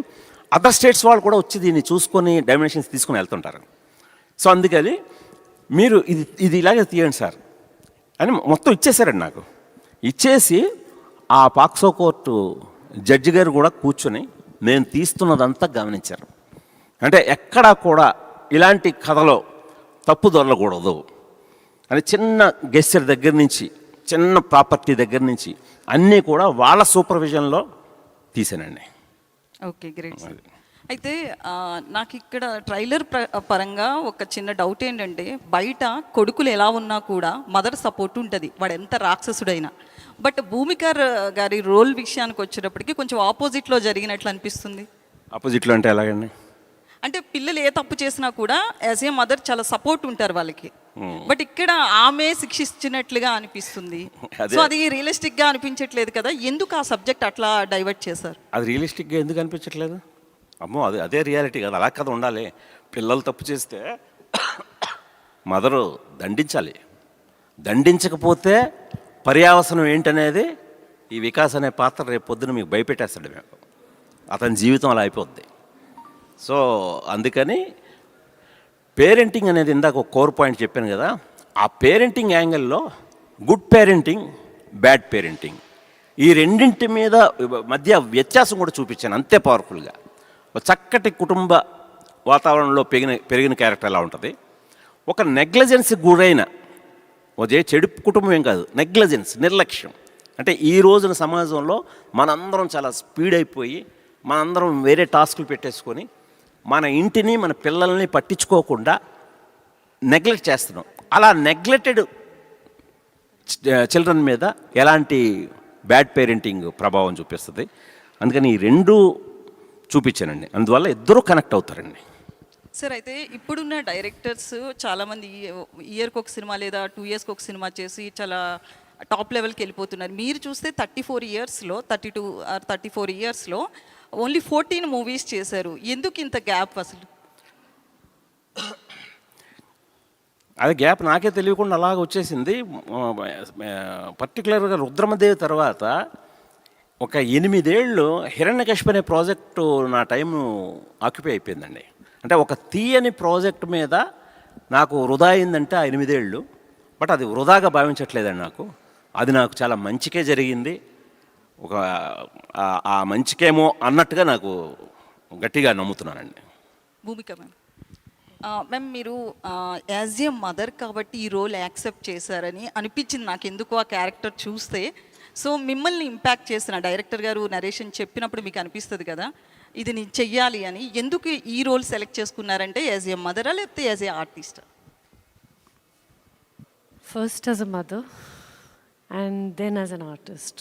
అదర్ స్టేట్స్ వాళ్ళు కూడా వచ్చి దీన్ని చూసుకొని డైమెన్షన్స్ తీసుకొని వెళ్తుంటారు. సో అందుకని మీరు ఇది ఇలాగే తీయండి సార్ అని మొత్తం ఇచ్చేసారండి నాకు. ఇచ్చేసి ఆ పాక్సో కోర్టు జడ్జి గారు కూడా కూర్చొని నేను తీస్తున్నదంతా గమనించారు. అంటే ఎక్కడా కూడా ఇలాంటి కథలో తప్పు దొరలకూడదు అని చిన్న గెస్చర్ దగ్గర నుంచి, చిన్న ప్రాపర్టీ దగ్గర నుంచి అన్నీ కూడా వాళ్ళ సూపర్విజన్లో తీసానండి. Okay, great. అయితే నాకు ఇక్కడ ట్రైలర్ పరంగా ఒక చిన్న డౌట్ ఏంటంటే, బయట కొడుకులు ఎలా ఉన్నా కూడా మదర్ సపోర్ట్ ఉంటుంది, వాడు ఎంత రాక్షసుడైనా. బట్ భూమికర్ గారి రోల్ విషయానికి వచ్చేటప్పటికి కొంచెం ఆపోజిట్లో జరిగినట్లు అనిపిస్తుంది. ఆపోజిట్లో అంటే ఎలాగండి? అంటే పిల్లలు ఏ తప్పు చేసినా కూడా యాజ్ ఏ మదర్ చాలా సపోర్ట్ ఉంటారు వాళ్ళకి. బట్ ఇక్కడ ఆమె శిక్షించినట్లుగా అనిపిస్తుంది. సో అది రియలిస్టిక్ గా అనిపించట్లేదు కదా, ఎందుకు ఆ సబ్జెక్ట్ అట్లా డైవర్ట్ చేశారు? అది రియలిస్టిక్గా ఎందుకు అనిపించట్లేదు? అమ్మో, అదే రియాలిటీ కదా, అలా కదా ఉండాలి. పిల్లలు తప్పు చేస్తే మదరు దండించాలి, దండించకపోతే పర్యావసనం ఏంటనేది ఈ వికాస్ అనే పాత్ర రేపు పొద్దున మీకు భయపెట్టేస్తాడు. మీకు అతని జీవితం అలా అయిపోద్ది. సో అందుకని పేరెంటింగ్ అనేది ఇందాక ఒక కోర్ పాయింట్ చెప్పాను కదా, ఆ పేరెంటింగ్ యాంగిల్లో గుడ్ పేరెంటింగ్, బ్యాడ్ పేరెంటింగ్, ఈ రెండింటి మీద మధ్య వ్యత్యాసం కూడా చూపించాను అంతే పవర్ఫుల్గా. ఒక చక్కటి కుటుంబ వాతావరణంలో పెరిగిన క్యారెక్టర్ ఎలా ఉంటుంది, ఒక నెగ్లజెన్స్కి గురైన ఒక చెడు కుటుంబం ఏం కాదు, నెగ్లజెన్స్, నిర్లక్ష్యం. అంటే ఈ రోజున సమాజంలో మనందరం చాలా స్పీడ్ అయిపోయి మనందరం వేరే టాస్కులు పెట్టేసుకొని మన ఇంటిని మన పిల్లల్ని పట్టించుకోకుండా నెగ్లెక్ట్ చేస్తున్నాం. అలా నెగ్లెక్టెడ్ చిల్డ్రన్ మీద ఎలాంటి బ్యాడ్ పేరెంటింగ్ ప్రభావం చూపిస్తుంది. అందుకని ఈ రెండు చూపించానండి, అందువల్ల ఇద్దరూ కనెక్ట్ అవుతారండి. సార్ అయితే ఇప్పుడున్న డైరెక్టర్స్ చాలామంది ఇయర్కి ఒక సినిమా లేదా 2 yearsకి ఒక సినిమా చేసి చాలా టాప్ లెవెల్కి వెళ్ళిపోతున్నారు. మీరు చూస్తే 34 yearsలో 32 or 34 yearsలో ఓన్లీ 14 మూవీస్ చేశారు. ఎందుకు ఇంత గ్యాప్ అసలు? అది గ్యాప్ నాకే తెలియకుండా అలాగ వచ్చేసింది. పర్టికులర్గా రుద్రమదేవి తర్వాత ఒక 8 ఏళ్ళు హిరణ్యకశిపు అనే ప్రాజెక్టు నా టైం ఆక్యుపై అయిపోయిందండి. అంటే ఒక తీయని ప్రాజెక్ట్ మీద నాకు వృధా అయిందంటే ఆ 8 ఏళ్ళు. బట్ అది వృధాగా భావించట్లేదండి నాకు, అది నాకు చాలా మంచికే జరిగింది. ఒక ఆ మంచికేమో అన్నట్టుగా నాకు గట్టిగా నమ్ముతున్నానండి. భూమిక మ్యామ్, మీరు యాజ్ ఏ మదర్ కాబట్టి ఈ రోల్ యాక్సెప్ట్ చేశారని అనిపించింది నాకు ఎందుకు ఆ క్యారెక్టర్ చూస్తే. సో మిమ్మల్ని ఇంపాక్ట్ చేసిన డైరెక్టర్ గారు నరేషన్ చెప్పినప్పుడు మీకు అనిపిస్తుంది కదా ఇది నేను చెయ్యాలి అని, ఎందుకు ఈ రోల్ సెలెక్ట్ చేసుకున్నారంటే యాజ్ ఏ మదరా లేకపోతే యాజ్ ఏ ఆర్టిస్టా? First as a mother and then as an artist.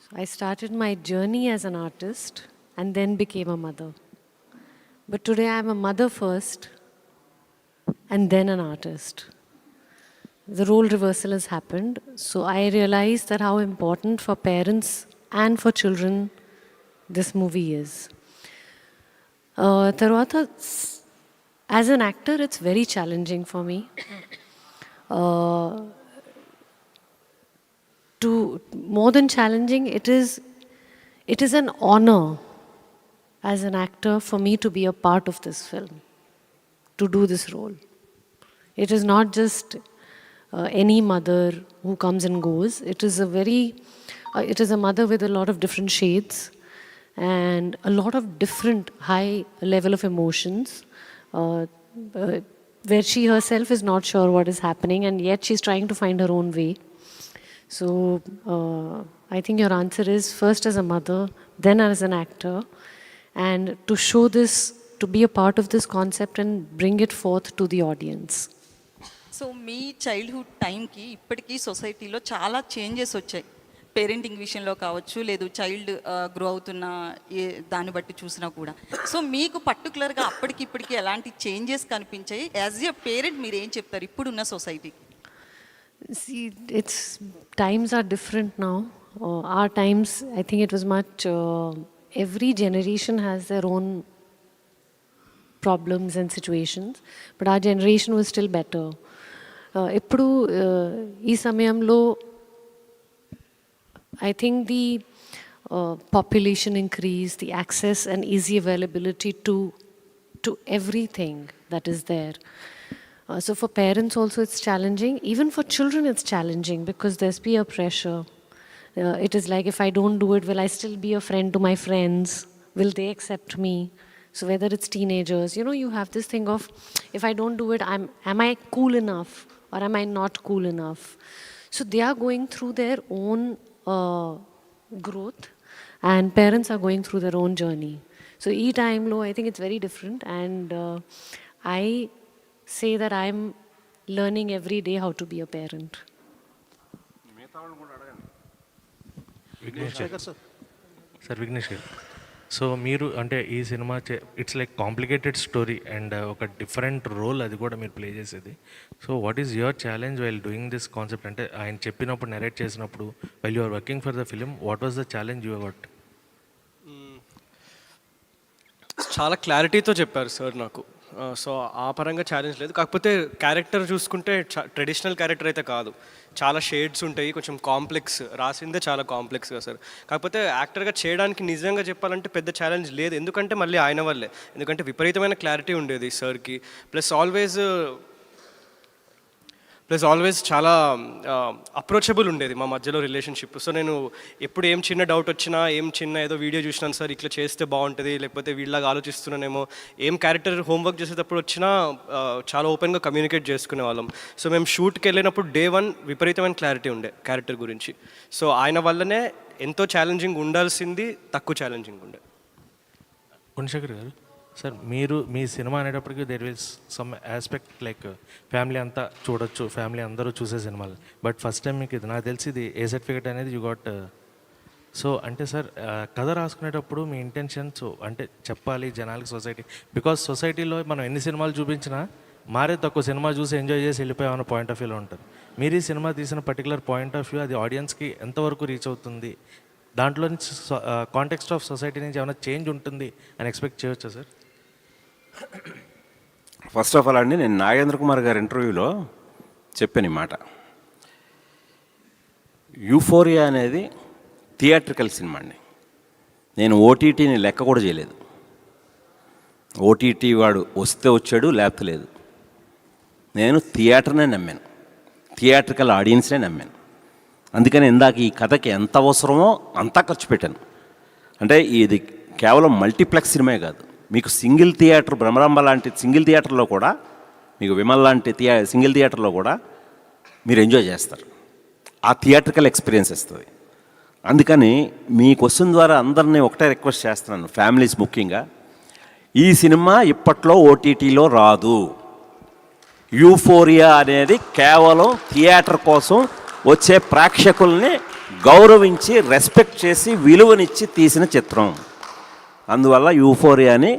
So I started my journey as an artist and then became a mother. But today I'm a mother first and then an artist. The role reversal has happened. So I realized that how important for parents and for children this movie is. Tarvata, as an actor, it's very challenging for me. To more than challenging, it is an honor as an actor for me to be a part of this film, to do this role. It is not just any mother who comes and goes. It is it is a mother with a lot of different shades and a lot of different high level of emotions, where she herself is not sure what is happening and yet she's trying to find her own way. So I think your answer is first as a mother, then as an actor, and to show this, to be a part of this concept and bring it forth to the audience. So me childhood టైంకి ఇప్పటికీ సొసైటీలో చాలా changes వచ్చాయి, parenting విషయంలో కావచ్చు, లేదు child grow అవుతున్న దాన్ని బట్టి చూసినా కూడా. సో మీకు పర్టికులర్గా అప్పటికి ఇప్పటికి ఎలాంటి చేంజెస్ కనిపించాయి? యాజ్ ఎ పేరెంట్ మీరు ఏం చెప్తారు ఇప్పుడున్న సొసైటీకి? See, times are different now. Our times, I think it was much, every generation has their own problems and situations, but our generation was still better. ఇప్పుడు ఈ సమయంలో I think the population increase, the access and easy availability to everything that is there. So for parents also it's challenging. Even for children it's challenging because there's peer pressure. It is like, if I don't do it, will I still be a friend to my friends? Will they accept me? So whether it's teenagers, you have this thing of, if I don't do it, am I cool enough or am I not cool enough? So they are going through their own growth and parents are going through their own journey. So each time low, I think it's very different, and I say that I'm learning every day how to be a parent. Sir, Vignesh. So మీరు అంటే ఈ cinema it's like complicated story and ఒక different role అది కూడా మీరు play చేసేది. So what is your challenge while doing this concept? అంటే ఆయన చెప్పినప్పుడు నెరేట్ చేసినప్పుడు while you are working for the film, what was the challenge you got? చాలా క్లారిటీతో చెప్పారు సార్ నాకు. సో ఆ పరంగా ఛాలెంజ్ లేదు. కాకపోతే క్యారెక్టర్ చూసుకుంటే ట్రెడిషనల్ క్యారెక్టర్ అయితే కాదు, చాలా షేడ్స్ ఉంటాయి, కొంచెం కాంప్లెక్స్, రాసిందే చాలా కాంప్లెక్స్గా సార్. కాకపోతే యాక్టర్గా చేయడానికి నిజంగా చెప్పాలంటే పెద్ద ఛాలెంజ్ లేదు, ఎందుకంటే మళ్ళీ ఆయన వల్లే. ఎందుకంటే విపరీతమైన క్లారిటీ ఉండేది సార్కి, ప్లస్ ఆల్వేస్ చాలా అప్రోచబుల్ ఉండేది మా మధ్యలో రిలేషన్షిప్. సో నేను ఎప్పుడు ఏం చిన్న డౌట్ వచ్చినా, ఏం చిన్న ఏదో వీడియో చూసినాను సార్ ఇట్లా చేస్తే బాగుంటుంది, లేకపోతే వీళ్ళలాగా ఆలోచిస్తున్నానేమో, ఏం క్యారెక్టర్ హోంవర్క్ చేసేటప్పుడు వచ్చినా చాలా ఓపెన్గా కమ్యూనికేట్ చేసుకునే వాళ్ళం. సో మేము షూట్కి వెళ్ళినప్పుడు డే 1 విపరీతమైన క్లారిటీ ఉండే క్యారెక్టర్ గురించి. సో ఆయన వల్లనే ఎంతో ఛాలెంజింగ్ ఉండాల్సింది తక్కువ ఛాలెంజింగ్ ఉండే. గుణశేఖర్ గారు సార్, మీరు మీ సినిమా అనేటప్పటికీ there will some aspect like family అంతా చూడొచ్చు, ఫ్యామిలీ అందరూ చూసే సినిమాలు. బట్ ఫస్ట్ టైం మీకు ఇది నాకు తెలిసి ఇది ఏ సర్టిఫికేట్ అనేది యూ గాట్. సో అంటే సార్ కథ రాసుకునేటప్పుడు మీ ఇంటెన్షన్స్ అంటే చెప్పాలి జనాలకి, సొసైటీ, బికాజ్ సొసైటీలో మనం ఎన్ని సినిమాలు చూపించినా మారే తక్కువ సినిమా చూసి ఎంజాయ్ చేసి వెళ్ళిపోయామన్న పాయింట్ ఆఫ్ వ్యూలో ఉంటారు. మీరు ఈ సినిమా తీసిన పర్టికులర్ పాయింట్ ఆఫ్ వ్యూ అది ఆడియన్స్కి ఎంతవరకు రీచ్ అవుతుంది, దాంట్లో నుంచి కాంటెక్స్ట్ ఆఫ్ సొసైటీ నుంచి ఏమైనా చేంజ్ ఉంటుంది అని ఎక్స్పెక్ట్ చేయవచ్చా సార్? ఫస్ట్ ఆఫ్ ఆల్ అండి, నేను నాగేంద్ర కుమార్ గారి ఇంటర్వ్యూలో చెప్పాను ఈ మాట. యూఫోరియా అనేది థియేట్రికల్ సినిమా అండి. నేను ఓటీటీని లెక్క కూడా చేయలేదు. ఓటీటీ వాడు వస్తే వచ్చాడు, లేకపోతే లేదు. నేను థియేటర్నే నమ్మాను, థియేట్రికల్ ఆడియన్స్నే నమ్మాను. అందుకని ఇందాక ఈ కథకి ఎంత అవసరమో అంతా ఖర్చు పెట్టాను. అంటే ఇది కేవలం మల్టీప్లెక్స్ సినిమా కాదు, మీకు సింగిల్ థియేటర్, భ్రమరాంబ లాంటి సింగిల్ థియేటర్లో కూడా, మీకు విమల్ లాంటి సింగిల్ థియేటర్లో కూడా మీరు ఎంజాయ్ చేస్తారు. ఆ థియేట్రికల్ ఎక్స్పీరియన్స్ ఇస్తుంది. అందుకని మీ క్వశ్చన్ ద్వారా అందరినీ ఒకటే రిక్వెస్ట్ చేస్తున్నాను, ఫ్యామిలీస్ ముఖ్యంగా, ఈ సినిమా ఇప్పట్లో ఓటీటీలో రాదు. యూఫోరియా అనేది కేవలం థియేటర్ కోసం వచ్చే ప్రేక్షకుల్ని గౌరవించి, రెస్పెక్ట్ చేసి, విలువనిచ్చి తీసిన చిత్రం. అందువల్ల యూఫోరియాని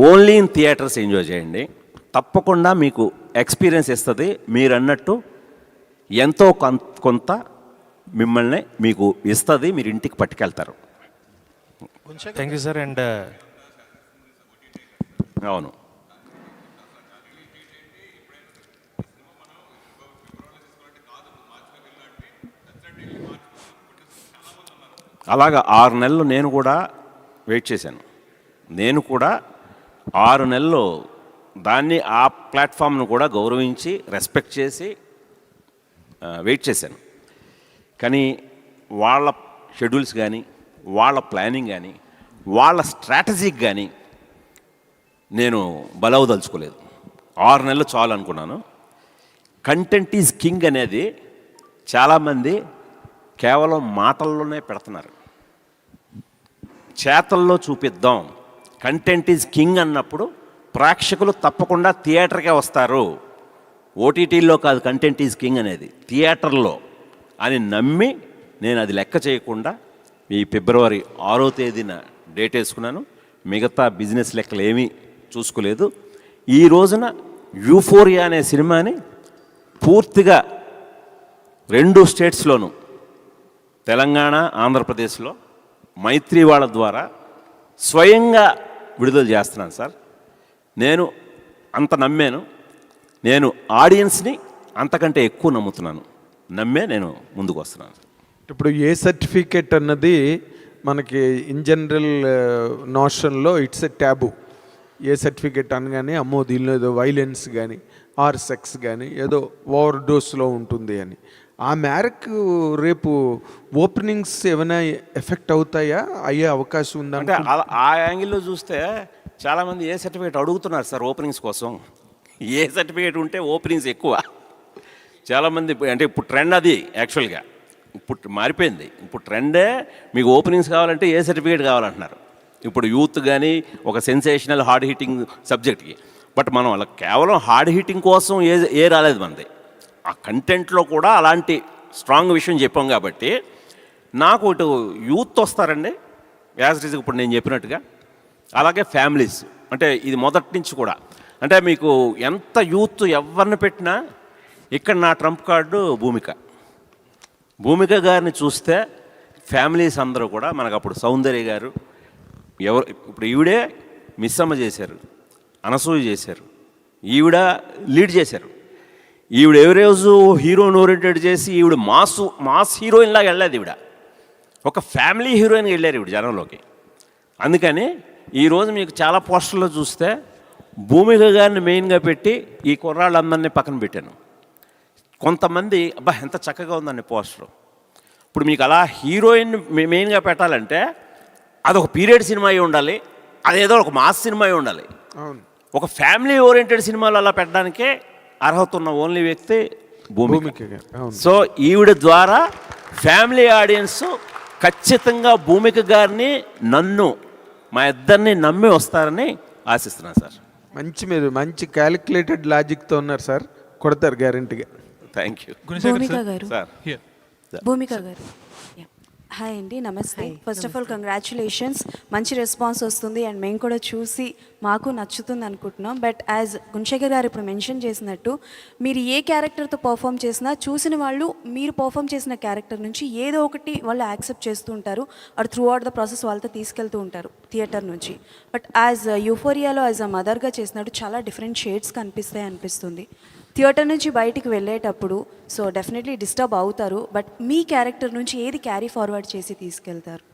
ఓన్లీ ఇన్ థియేటర్స్ ఎంజాయ్ చేయండి, తప్పకుండా మీకు ఎక్స్పీరియన్స్ ఇస్తుంది. మీరు అన్నట్టు ఎంతో కొంత మిమ్మల్ని మీకు ఇస్తుంది, మీరు ఇంటికి పట్టుకెళ్తారు. Thank you sir. అండ్ అవును, అలాగా 6 నెలలు నేను కూడా వెయిట్ చేశాను. నేను కూడా 6 నెలలు దాన్ని, ఆ ప్లాట్ఫామ్ను కూడా గౌరవించి, రెస్పెక్ట్ చేసి వెయిట్ చేశాను. కానీ వాళ్ళ షెడ్యూల్స్ కానీ, వాళ్ళ ప్లానింగ్ కానీ, వాళ్ళ స్ట్రాటజీకి కానీ నేను బలవదలుచుకోలేదు. 6 నెలలు చాలు అనుకున్నాను. కంటెంట్ ఈజ్ కింగ్ అనేది చాలామంది కేవలం మాటల్లోనే పెడుతున్నారు. చేతల్లో చూపిద్దాం, కంటెంట్ ఈజ్ కింగ్ అన్నప్పుడు ప్రేక్షకులు తప్పకుండా థియేటర్కే వస్తారు. ఓటీటీల్లో కాదు కంటెంట్ ఈజ్ కింగ్ అనేది, థియేటర్లో అని నమ్మి నేను అది లెక్క చేయకుండా ఈ ఫిబ్రవరి 6వ తేదీన డేట్ వేసుకున్నాను. మిగతా బిజినెస్ లెక్కలు ఏమీ చూసుకోలేదు. ఈ రోజున యూఫోరియా అనే సినిమాని పూర్తిగా 2 స్టేట్స్లోనూ, తెలంగాణ, ఆంధ్రప్రదేశ్లో మైత్రి వాళ్ళ ద్వారా స్వయంగా విడుదల చేస్తున్నాను సార్. నేను అంత నమ్మాను, నేను ఆడియన్స్ని అంతకంటే ఎక్కువ నమ్ముతున్నాను, నమ్మే నేను ముందుకు వస్తున్నాను. ఇప్పుడు ఏ సర్టిఫికేట్ అన్నది మనకి ఇన్ జనరల్ నోషన్లో it's a taboo. A certificate అనగానే అమ్మో దీనిలో ఏదో వైలెన్స్ కానీ ఆర్ సెక్స్ కానీ ఏదో ఓవర్ డోస్లో ఉంటుంది అని. ఆ మేరకు రేపు ఓపెనింగ్స్ ఏమైనా ఎఫెక్ట్ అవుతాయా, అయ్యే అవకాశం ఉందా? అంటే ఆ యాంగిల్లో చూస్తే చాలామంది ఏ సర్టిఫికేట్ అడుగుతున్నారు సార్ ఓపెనింగ్స్ కోసం. ఏ సర్టిఫికేట్ ఉంటే ఓపెనింగ్స్ ఎక్కువ. చాలామంది అంటే ఇప్పుడు ట్రెండ్ అది, యాక్చువల్గా ఇప్పుడు మారిపోయింది. ఇప్పుడు ట్రెండే మీకు ఓపెనింగ్స్ కావాలంటే ఏ సర్టిఫికేట్ కావాలంటున్నారు. ఇప్పుడు యూత్ కానీ ఒక సెన్సేషనల్ హార్డ్ హిట్టింగ్ సబ్జెక్ట్కి. బట్ మనం అలా కేవలం హార్డ్ హిట్టింగ్ కోసం ఏ రాలేదు మనది. ఆ కంటెంట్లో కూడా అలాంటి స్ట్రాంగ్ విషయం చెప్పాం కాబట్టి నాకు ఇటు యూత్ వస్తారండి, యాజ్ ఇట్ ఈజ్ ఇప్పుడు నేను చెప్పినట్టుగా. అలాగే ఫ్యామిలీస్, అంటే ఇది మొదటి నుంచి కూడా, అంటే మీకు ఎంత యూత్ ఎవరిని పెట్టినా ఇక్కడ నా ట్రంప్ కార్డు భూమిక గారిని చూస్తే ఫ్యామిలీస్ అందరూ కూడా మనకు అప్పుడు సౌందర్య గారు, ఎవరు ఇప్పుడు ఈవిడే మిస్సమ్మ చేశారు, అనసూయ చేశారు, ఈవిడ లీడ్ చేశారు. ఈవిడ ఏ రోజు హీరోయిన్ ఓరియంటెడ్ చేసి ఈవిడ మాస్ హీరోయిన్ లాగా వెళ్ళలేదు. ఈవిడ ఒక ఫ్యామిలీ హీరోయిన్గా వెళ్ళారు ఈవిడ జనంలోకి. అందుకని ఈరోజు మీకు చాలా పోస్టర్లో చూస్తే భూమిక గారిని మెయిన్గా పెట్టి ఈ కుర్రాళ్ళందరినీ పక్కన పెట్టాను. కొంతమంది అబ్బా ఎంత చక్కగా ఉందండి పోస్టర్. ఇప్పుడు మీకు అలా హీరోయిన్ మెయిన్గా పెట్టాలంటే అదొక పీరియడ్ సినిమా అయి ఉండాలి, అదేదో ఒక మాస్ సినిమా అయి ఉండాలి. ఒక ఫ్యామిలీ ఓరియంటెడ్ సినిమాలు అలా పెట్టడానికే అర్హత ఉన్న ఓన్లీ వ్యక్తి భూమిక. సో ఈవిడ ద్వారా ఫ్యామిలీ ఆడియన్స్ ఖచ్చితంగా భూమిక గారిని నన్ను మా ఇద్దరిని నమ్మి వస్తారని ఆశిస్తున్నాను సార్. మీరు మంచి క్యాలిక్యులేటెడ్ లాజిక్తో ఉన్నారు సార్, కొడతారు గ్యారంటీగా. Thank you. భూమిక గారు, సార్ భూమిక గారు, హాయ్ అండి, నమస్తే. ఫస్ట్ ఆఫ్ ఆల్ కంగ్రాచులేషన్స్, మంచి రెస్పాన్స్ వస్తుంది అండ్ మేము కూడా చూసి మాకు నచ్చుతుంది అనుకుంటున్నాం. బట్ యాజ్ గుణశేఖర్ గారు ఇప్పుడు మెన్షన్ చేసినట్టు మీరు ఏ క్యారెక్టర్తో పర్ఫామ్ చేసినా చూసిన వాళ్ళు మీరు పర్ఫామ్ చేసిన క్యారెక్టర్ నుంచి ఏదో ఒకటి వాళ్ళు యాక్సెప్ట్ చేస్తూ ఉంటారు, or through out the process వాళ్ళతో తీసుకెళ్తూ ఉంటారు థియేటర్ నుంచి. బట్ యాజ్ యూఫోరియాలో యాజ్ అ మదర్గా చేసినట్టు చాలా డిఫరెంట్ షేడ్స్ కనిపిస్తాయి అనిపిస్తుంది. థియేటర్ నుంచి బయటికి వెళ్ళేటప్పుడు సో డెఫినెట్లీ డిస్టర్బ్ అవుతారు, బట్ మీ క్యారెక్టర్ నుంచి ఏది క్యారీ ఫార్వర్డ్ చేసి తీసుకెళ్తారు?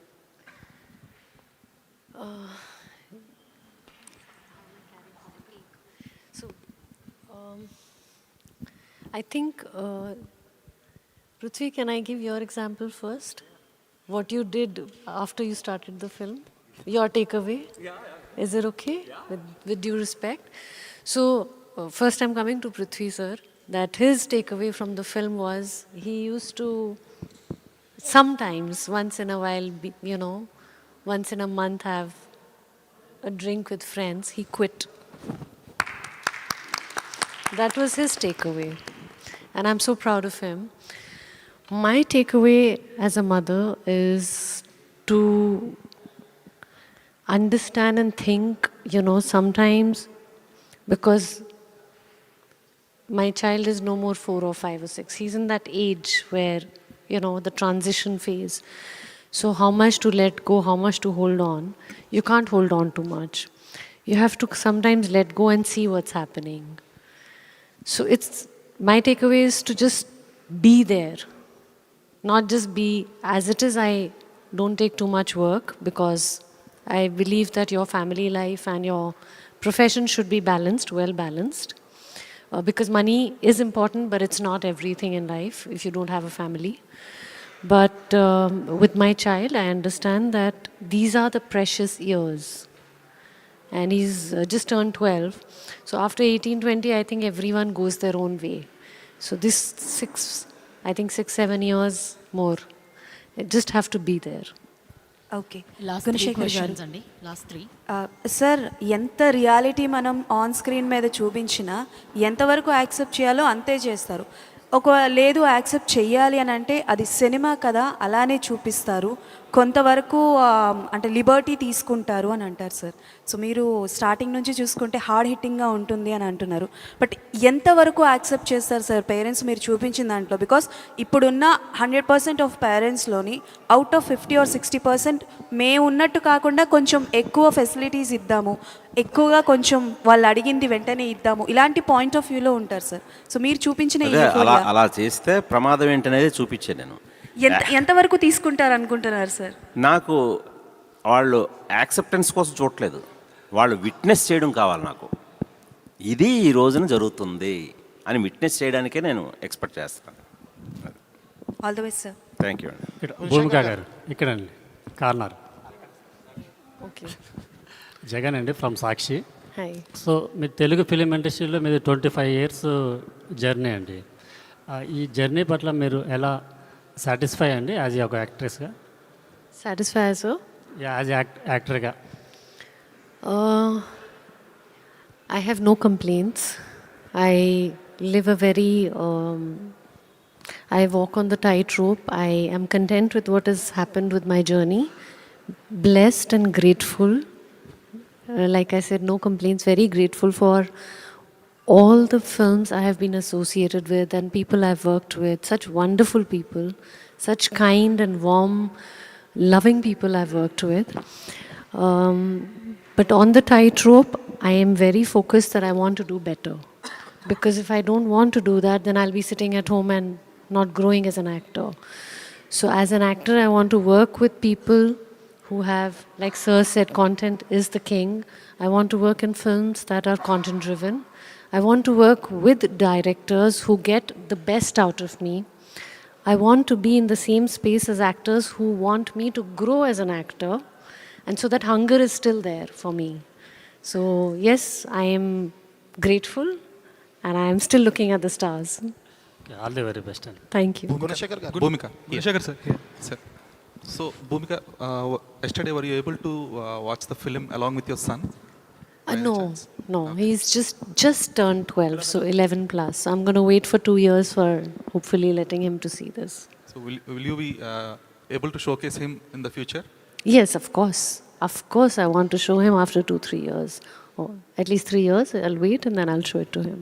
I think, Prithvi, can I give your example first? What you did after you started the film? Your takeaway? Yeah. Is it okay? Yeah. With due respect. So, first I'm coming to Prithvi, sir, that his takeaway from the film was he used to sometimes, once in a while, once in a month have a drink with friends. He quit. That was his takeaway. And I'm so proud of him. My takeaway as a mother is to understand and think, sometimes, because my child is no more 4 or 5 or 6. He's in that age where, the transition phase. So how much to let go, how much to hold on. You can't hold on too much. You have to sometimes let go and see what's happening. So my takeaway is to just be there. Not just be as it is. I don't take too much work because I believe that your family life and your profession should be balanced, well balanced. Because money is important, but it's not everything in life if you don't have a family. But with my child, I understand that these are the precious years. And he's just turned 12. So after 18, 20, I think everyone goes their own way. So this 6-7 years more, I just have to be there. Okay, అండి last 3. Sir, ఎంత reality మనం on screen మీద చూపించినా ఎంతవరకు accept చేయాలో అంతే చేస్తారు. లేదు యాక్సెప్ట్ చెయ్యాలి అని అంటే అది సినిమా కదా అలానే చూపిస్తారు, కొంతవరకు అంటే లిబర్టీ తీసుకుంటారు అని అంటారు సార్. సో మీరు స్టార్టింగ్ నుంచి చూసుకుంటే హార్డ్ హిట్టింగ్గా ఉంటుంది అని అంటున్నారు. బట్ ఎంతవరకు యాక్సెప్ట్ చేస్తారు సార్ పేరెంట్స్ మీరు చూపించిన దాంట్లో? బికాస్ ఇప్పుడున్న 100% ఆఫ్ పేరెంట్స్లోని అవుట్ ఆఫ్ 50 or 60% మేము ఉన్నట్టు కాకుండా కొంచెం ఎక్కువ ఫెసిలిటీస్ ఇద్దాము, ఎక్కువగా కొంచెం వాళ్ళు అడిగింది వెంటనే ఇద్దాము, ఇలాంటి పాయింట్ ఆఫ్ వ్యూలో ఉంటారు సార్. సో మీరు చూపించిన అలా చేస్తే ప్రమాదం ఏంటనేది చూపించాను నేను. ఎంతవరకు తీసుకుంటారు అనుకుంటున్నారు సార్? నాకు వాళ్ళు యాక్సెప్టెన్స్ కోసం చూడట్లేదు, వాళ్ళు విట్నెస్ చేయడం కావాలి. నాకు ఇది ఈ రోజున జరుగుతుంది అని విట్నెస్ చేయడానికే నేను ఎక్స్పెక్ట్ చేస్తాను. All the best sir. Thank you అండి. భూమిక గారు ఇక్కడండి, కార్నర్. ఓకే, జగన్ అండి ఫ్రమ్ సాక్షి. హాయ్. సో మీరు తెలుగు ఫిలిం ఇండస్ట్రీలో మీది 25 years జర్నీ అండి. ఈ జర్నీ పట్ల మీరు ఎలా సాటిస్ఫై అండి యాజ్ ఒక యాక్ట్రెస్గా? సాటిస్ఫై యాజ్ యాక్టర్గా? I have no complaints. I live a very, I walk on the tightrope. I am content with what has happened with my journey blessed and grateful. Like I said, no complaints, very grateful for all the films I have been associated with and people I've worked with, such wonderful people, such kind and warm, loving people I've worked with. But on the tightrope, I am very focused that I want to do better. Because if I don't want to do that, then I'll be sitting at home and not growing as an actor. So as an actor, I want to work with people who have, like Sir said, content is the king. I want to work in films that are content driven. I want to work with directors who get the best out of me. I want to be in the same space as actors who want me to grow as an actor. And so that hunger is still there for me. So yes, I am grateful and I am still looking at the stars. All the very best అండి. Thank you. Gunashekar garu. Bhumika. Gunashekar sir. Here. Sir. So Bhumika, yesterday were you able to watch the film along with your son? No. He's just turned 12, so 11 plus. So I'm going to wait for 2 years for hopefully letting him to see this. So will you be able to showcase him in the future? Yes, of course. Of course, I want to show him after 2-3 years. Or at least 3 years. I'll wait and then I'll show it to him.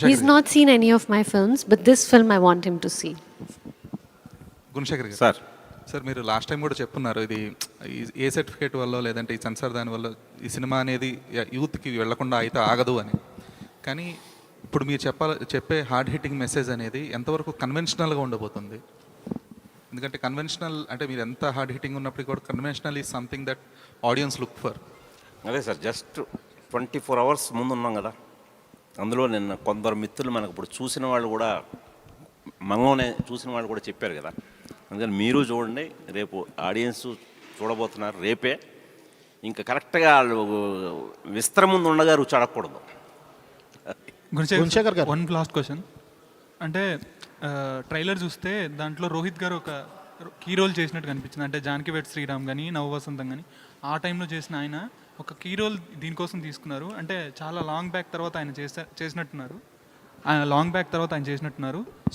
He's not seen any of my films, but this film I want him to see. Gunasekhar గారు. Sir sir మీరు last time కూడా చెప్పున్నారు ఇది ఏ certificate వల్ల లేదంటే ఈ censor దాని వల్ల ఈ సినిమా అనేది యూత్కి వెళ్లకుండా అయితే ఆగదు అని. కానీ ఇప్పుడు మీరు చెప్పే హార్డ్ హిట్టింగ్ మెసేజ్ అనేది ఎంతవరకు కన్వెన్షనల్గా ఉండబోతుంది? ఎందుకంటే కన్వెన్షనల్ అంటే మీరు ఎంత హార్డ్ హిట్టింగ్ ఉన్నప్పటికీ కూడా conventional is something that audience look for. అదే సార్, జస్ట్ 24 hours ముందు ఉన్నాం కదా. అందులో నిన్న కొందరు మిత్రులు మనకు ఇప్పుడు చూసిన వాళ్ళు కూడా మంగోనే చూసిన వాళ్ళు కూడా చెప్పారు కదా. అందుకని మీరు చూడండి, రేపు ఆడియన్స్ చూడబోతున్నారు రేపే. ఇంకా కరెక్ట్గా వాళ్ళు విస్తరం ముందు ఉండగా రుచి అడగకూడదు. గుణశేఖర్ గారు, వన్ లాస్ట్ క్వశ్చన్. అంటే ట్రైలర్ చూస్తే దాంట్లో రోహిత్ గారు ఒక కీ రోల్ చేసినట్టు కనిపించింది. అంటే జానకి వెడ్ శ్రీరామ్ కానీ నవవసంతం కానీ ఆ టైంలో చేసిన ఆయన ఒక కీ రోల్ దీనికోసం తీసుకున్నారు. అంటే చాలా లాంగ్ బ్యాక్ తర్వాత ఆయన చేసినట్టున్నారు.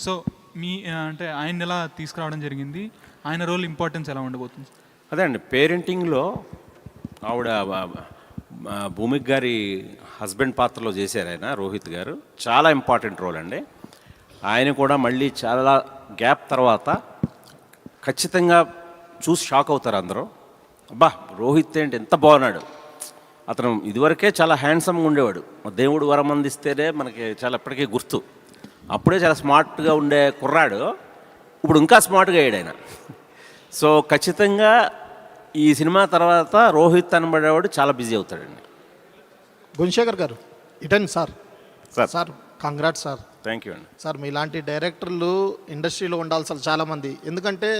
సో మీ అంటే ఆయన ఎలా తీసుకురావడం జరిగింది, ఆయన రోల్ ఇంపార్టెన్స్ ఎలా ఉండబోతుంది? అదే అండి, పేరెంటింగ్లో ఆవిడ భూమిక్ గారి హస్బెండ్ పాత్రలో చేశారు ఆయన, రోహిత్ గారు. చాలా ఇంపార్టెంట్ రోల్ అండి. ఆయన కూడా మళ్ళీ చాలా గ్యాప్ తర్వాత ఖచ్చితంగా చూసి షాక్ అవుతారు అందరూ. అబ్బా, రోహిత్ ఏంటి ఎంత బాగున్నాడు. అతను ఇదివరకే చాలా హ్యాండ్సమ్గా ఉండేవాడు. దేవుడు వరం అందిస్తేనే మనకి చాలా ఎప్పటికీ గుర్తు. అప్పుడే చాలా స్మార్ట్గా ఉండే కుర్రాడు, ఇప్పుడు ఇంకా స్మార్ట్గా అయ్యాడు ఆయన. సో ఖచ్చితంగా ఈ సినిమా తర్వాత రోహిత్ అనబడేవాడు చాలా బిజీ అవుతాడండి. గుణశేఖర్ గారు, eaten sir. Sir congrat sir. Thank you అండి. సార్ మీలాంటి డైరెక్టర్లు ఇండస్ట్రీలో ఉండాల్సి చాలామంది. ఎందుకంటే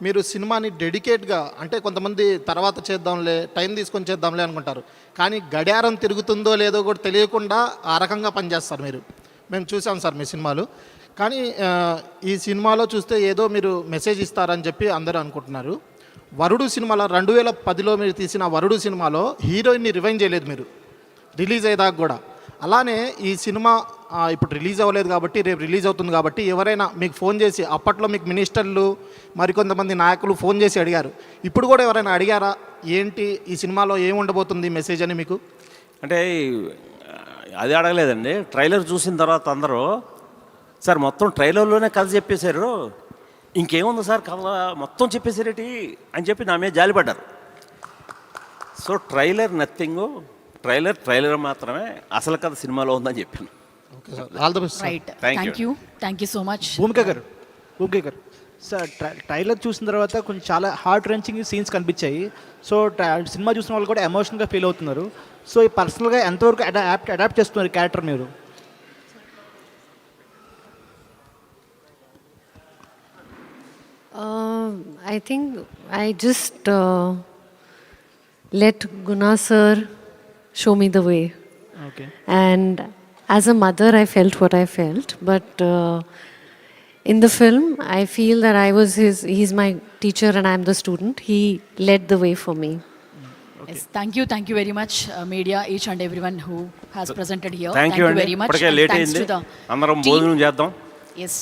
మీరు సినిమాని డెడికేట్గా, అంటే కొంతమంది తర్వాత చేద్దాంలే, టైం తీసుకొని చేద్దాంలే అనుకుంటారు. కానీ గడియారం తిరుగుతుందో లేదో కూడా తెలియకుండా ఆ రకంగా పనిచేస్తారు మీరు. మేము చూసాం సార్ మీ సినిమాలు. కానీ ఈ సినిమాలో చూస్తే ఏదో మీరు మెసేజ్ ఇస్తారని చెప్పి అందరూ అనుకుంటున్నారు. వరుడు సినిమాలో 2010లో మీరు తీసిన వరుడు సినిమాలో హీరోయిన్ని రివైండ్ చేయలేదు మీరు రిలీజ్ అయ్యేదాకా కూడా. అలానే ఈ సినిమా ఇప్పుడు రిలీజ్ అవ్వలేదు కాబట్టి, రేపు రిలీజ్ అవుతుంది కాబట్టి ఎవరైనా మీకు ఫోన్ చేసి, అప్పట్లో మీకు మినిస్టర్లు మరికొంతమంది నాయకులు ఫోన్ చేసి అడిగారు, ఇప్పుడు కూడా ఎవరైనా అడిగారా ఏంటి ఈ సినిమాలో ఏముండబోతుంది మెసేజ్ అని మీకు? అంటే అది అడగలేదండి. ట్రైలర్ చూసిన తర్వాత అందరూ, సార్ మొత్తం ట్రైలర్లోనే కథ చెప్పేశారు, ఇంకేముంది సార్ కథ మొత్తం చెప్పేశారేటి అని చెప్పి నా మీద జాలిపడ్డారు. సో ట్రైలర్ నథింగ్, ట్రైలర్ మాత్రమే, అసలు కథ సినిమాలో ఉందని చెప్పాను. All the best. Right, thank you so much. Bhumika గారు సార్, ట్రైలర్ చూసిన తర్వాత కొంచెం చాలా హార్ట్ రెంచింగ్ సీన్స్ కనిపించాయి. సో సినిమా చూసిన వాళ్ళు కూడా ఎమోషనల్గా ఫీల్ అవుతున్నారు. సో ఈ పర్సనల్గా ఎంతవరకు అడాప్ట్ చేస్తున్నారు క్యారెక్టర్ మీరు? I think I just let Guna sir show me the way. Okay. And as a mother, I felt what I felt. But in the film, I feel that he's my teacher and I'm the student. He led the way for me. Okay. Yes, thank you very much, media, each and everyone who has presented here. Thank you very much. Thanks to the అందరం భోజనం చేద్దాం. Yes.